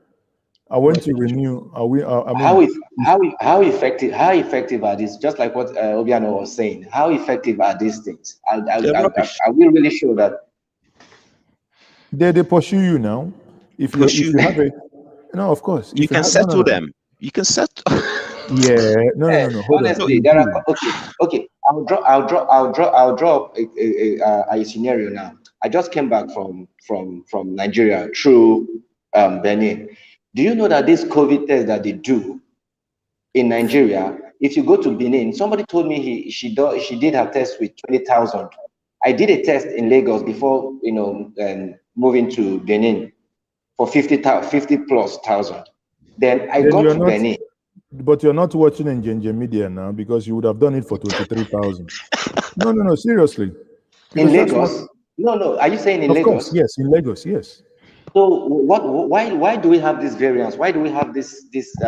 I want to renew. How effective are these? Just like what Obiano was saying, how effective are these things? Are we really sure that they pursue you now? If you have a no, of course you can settle them. You can settle. Yeah, no. Honestly, there are okay. I'll draw a scenario now. I just came back from Nigeria through Benin. Do you know that this COVID test that they do in Nigeria, if you go to Benin, somebody told me she did her test with 20,000. I did a test in Lagos before moving to Benin for 50,000+. Then I got to Benin. But you're not watching in Ginger Media now because you would have done it for 23,000. No, seriously. In Lagos? No. Are you saying in Lagos? Course, yes, in Lagos, yes. So why do we have this variance? Why do we have this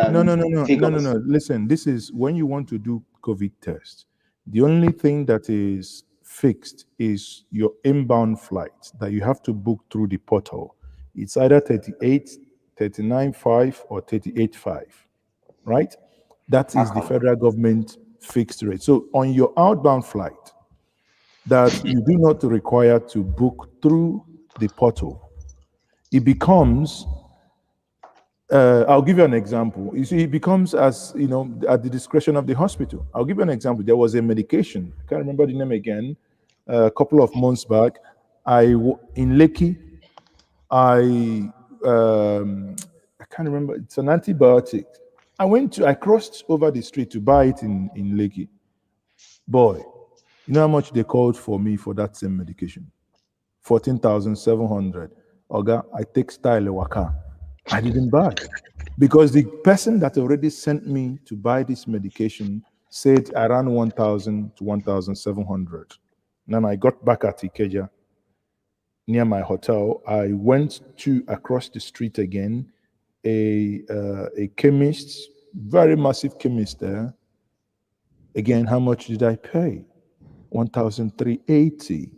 No. figures? Listen, this is when you want to do COVID test. The only thing that is fixed is your inbound flight that you have to book through the portal. It's either 38, 39.5 or 38.5, right? That is the federal government fixed rate. So on your outbound flight, that you do not require to book through the portal, it becomes, I'll give you an example. You see, it becomes at the discretion of the hospital. I'll give you an example. There was a medication, I can't remember the name again, a couple of months back. In Lekki, I can't remember, it's an antibiotic. I crossed over the street to buy it in Lekki. Boy, you know how much they called for me for that same medication? 14,700. Oga, I take style waka. I didn't buy because the person that already sent me to buy this medication said around 1,000 to 1,700. Then I got back at Ikeja near my hotel. I went to across the street again, a chemist, very massive chemist there. Again, how much did I pay? 1,380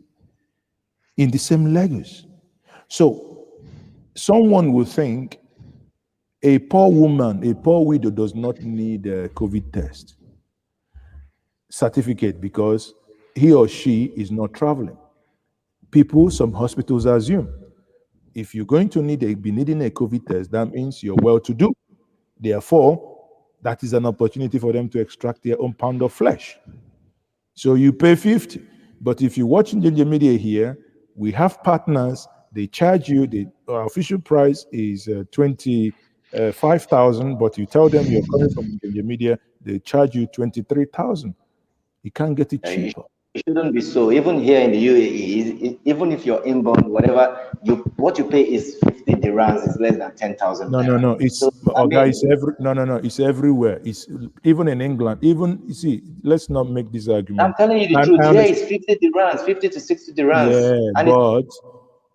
in the same Lagos. So someone will think A poor woman, a poor widow does not need a COVID test certificate because he or she is not traveling. People, some hospitals assume if you're going to be needing a COVID test, that means you're well to do. Therefore, that is an opportunity for them to extract their own pound of flesh. So you pay 50. But if you're watching Ginger Media here, we have partners, they charge you, our official price is 25,000, but you tell them you're coming from Ginger Media, they charge you 23,000. You can't get it cheaper. It shouldn't be so. Even here in the UAE, even if you're inbound, whatever, what you pay is 50 dirhams, is less than 10,000. No. It's it's everywhere. It's even in England. Even you see, let's not make this argument. I'm telling you the truth. Here it's 50 dirhams, 50 to 60 dirhams. Yeah, but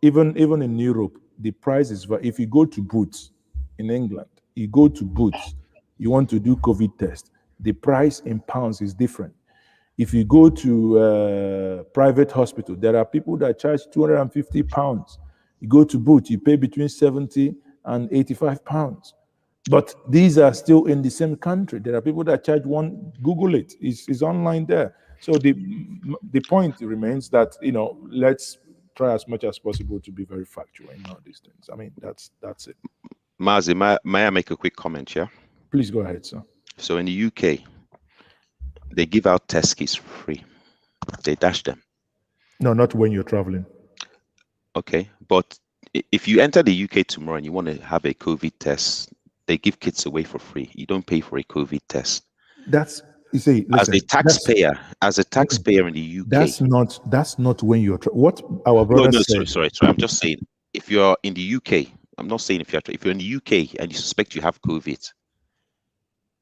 even in Europe, the price is. If you go to Boots in England, you go to Boots, you want to do COVID test. The price in pounds is different. If you go to private hospital, there are people that charge 250 pounds. You go to Boots, you pay between 70 and 85 pounds. But these are still in the same country. There are people that charge one. Google it. It's online there. So the point remains that let's try as much as possible to be very factual in all these things. I mean, that's it. Maazi, may I make a quick comment? Yeah. Please go ahead, sir. So in the UK, they give out test kits for free. They dash them. No, not when you're traveling. Okay, but if you enter the UK tomorrow and you want to have a COVID test, they give kits away for free. You don't pay for a COVID test. That's you see. Listen, as a taxpayer in the UK, that's not when you're what our brother said. No, sorry. I'm just saying if you're in the UK, I'm not saying if you're in the UK and you suspect you have COVID,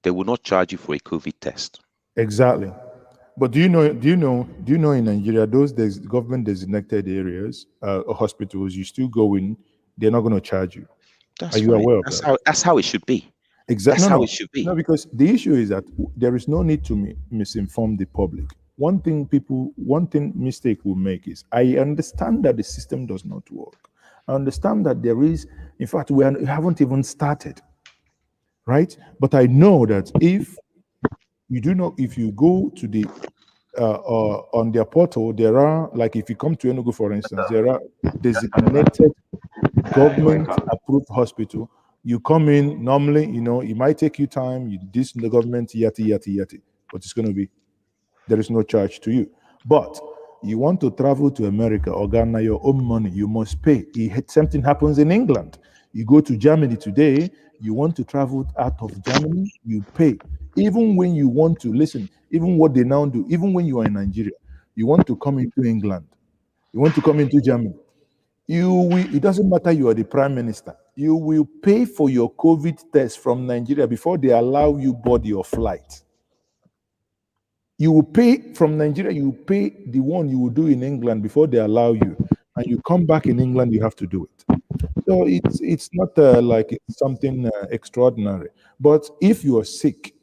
they will not charge you for a COVID test. Exactly. But do you know in Nigeria, those government designated areas, hospitals, you still go in, they're not going to charge you. Are you aware of that? That's how it should be. Exactly. That's how it should be. No, because the issue is that there is no need to misinform the public. One mistake we make is I understand that the system does not work. I understand that there is, in fact, we haven't even started, right? But I know that if you go to the on their portal, there are, like if you come to Enugu, for instance, there are designated government-approved hospital. You come in, normally, it might take you time, this the government, yati, but it's going to be, there is no charge to you. But you want to travel to America or Ghana, your own money, you must pay. Something happens in England. You go to Germany today, you want to travel out of Germany, you pay. Even when you want to, listen, even what they now do, even when you are in Nigeria, you want to come into England, you want to come into Germany, it doesn't matter you are the prime minister, you will pay for your COVID test from Nigeria before they allow you board your flight. You will pay from Nigeria, you will pay the one you will do in England before they allow you. And you come back in England, you have to do it. So it's not like it's something extraordinary. But if you are sick,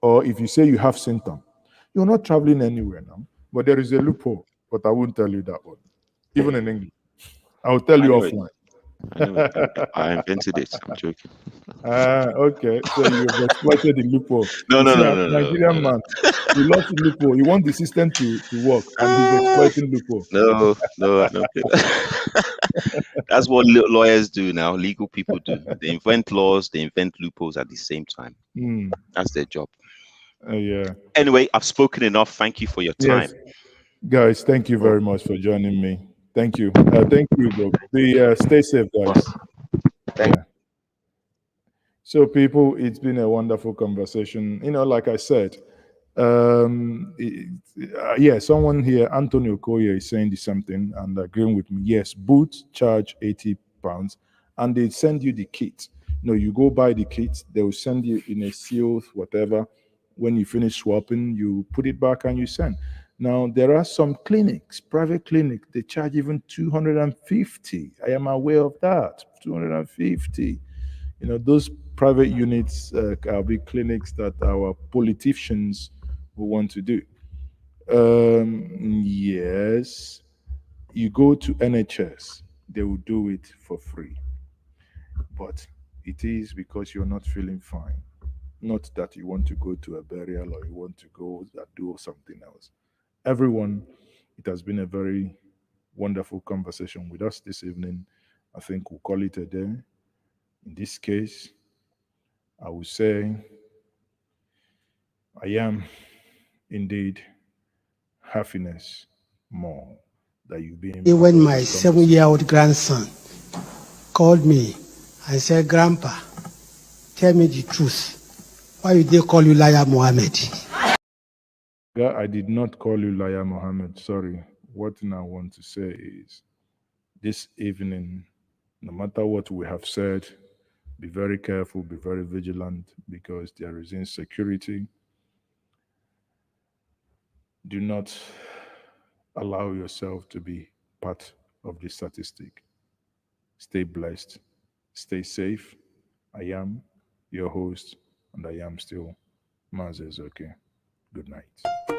or if you say you have symptoms, you're not traveling anywhere now. But there is a loophole, but I won't tell you that one. Even in English. I'll tell you offline. I invented it. I'm joking. Okay. So you've exploited the loophole. No. Nigerian man, he loves the loophole. He wants the system to work, and he's exploiting loophole. No, I don't. That's what lawyers do now. Legal people do. They invent laws. They invent loopholes at the same time. That's their job. Yeah. Anyway, I've spoken enough. Thank you for your time. Yes. Guys, thank you very much for joining me. Thank you. Thank you, bro. Stay safe, guys. Yeah. So, people, it's been a wonderful conversation. Like I said, someone here, Antonio Koye, is saying something and agreeing with me. Yes, Boots charge £80 and they send you the kit. You go buy the kit, they will send you in a seal, whatever. When you finish swapping, you put it back and you send. Now, there are some clinics, private clinics, they charge even 250. I am aware of that, 250. Those private units are big clinics that our politicians will want to do. Yes, you go to NHS, they will do it for free. But it is because you're not feeling fine. Not that you want to go to a burial or you want to go and do something else. Everyone, it has been a very wonderful conversation with us this evening. I think we'll call it a day. In this case, I would say I am indeed happiness more that you being part When of my this conversation. 7-year-old grandson called me and said, Grandpa, tell me the truth. Why did they call you Liar Mohammed? Yeah, I did not call you Liar Mohammed. Sorry. What I want to say is this evening, no matter what we have said, be very careful, be very vigilant because there is insecurity. Do not allow yourself to be part of the statistic. Stay blessed, stay safe. I am your host, and I am still Maazi Ezeoke. Good night.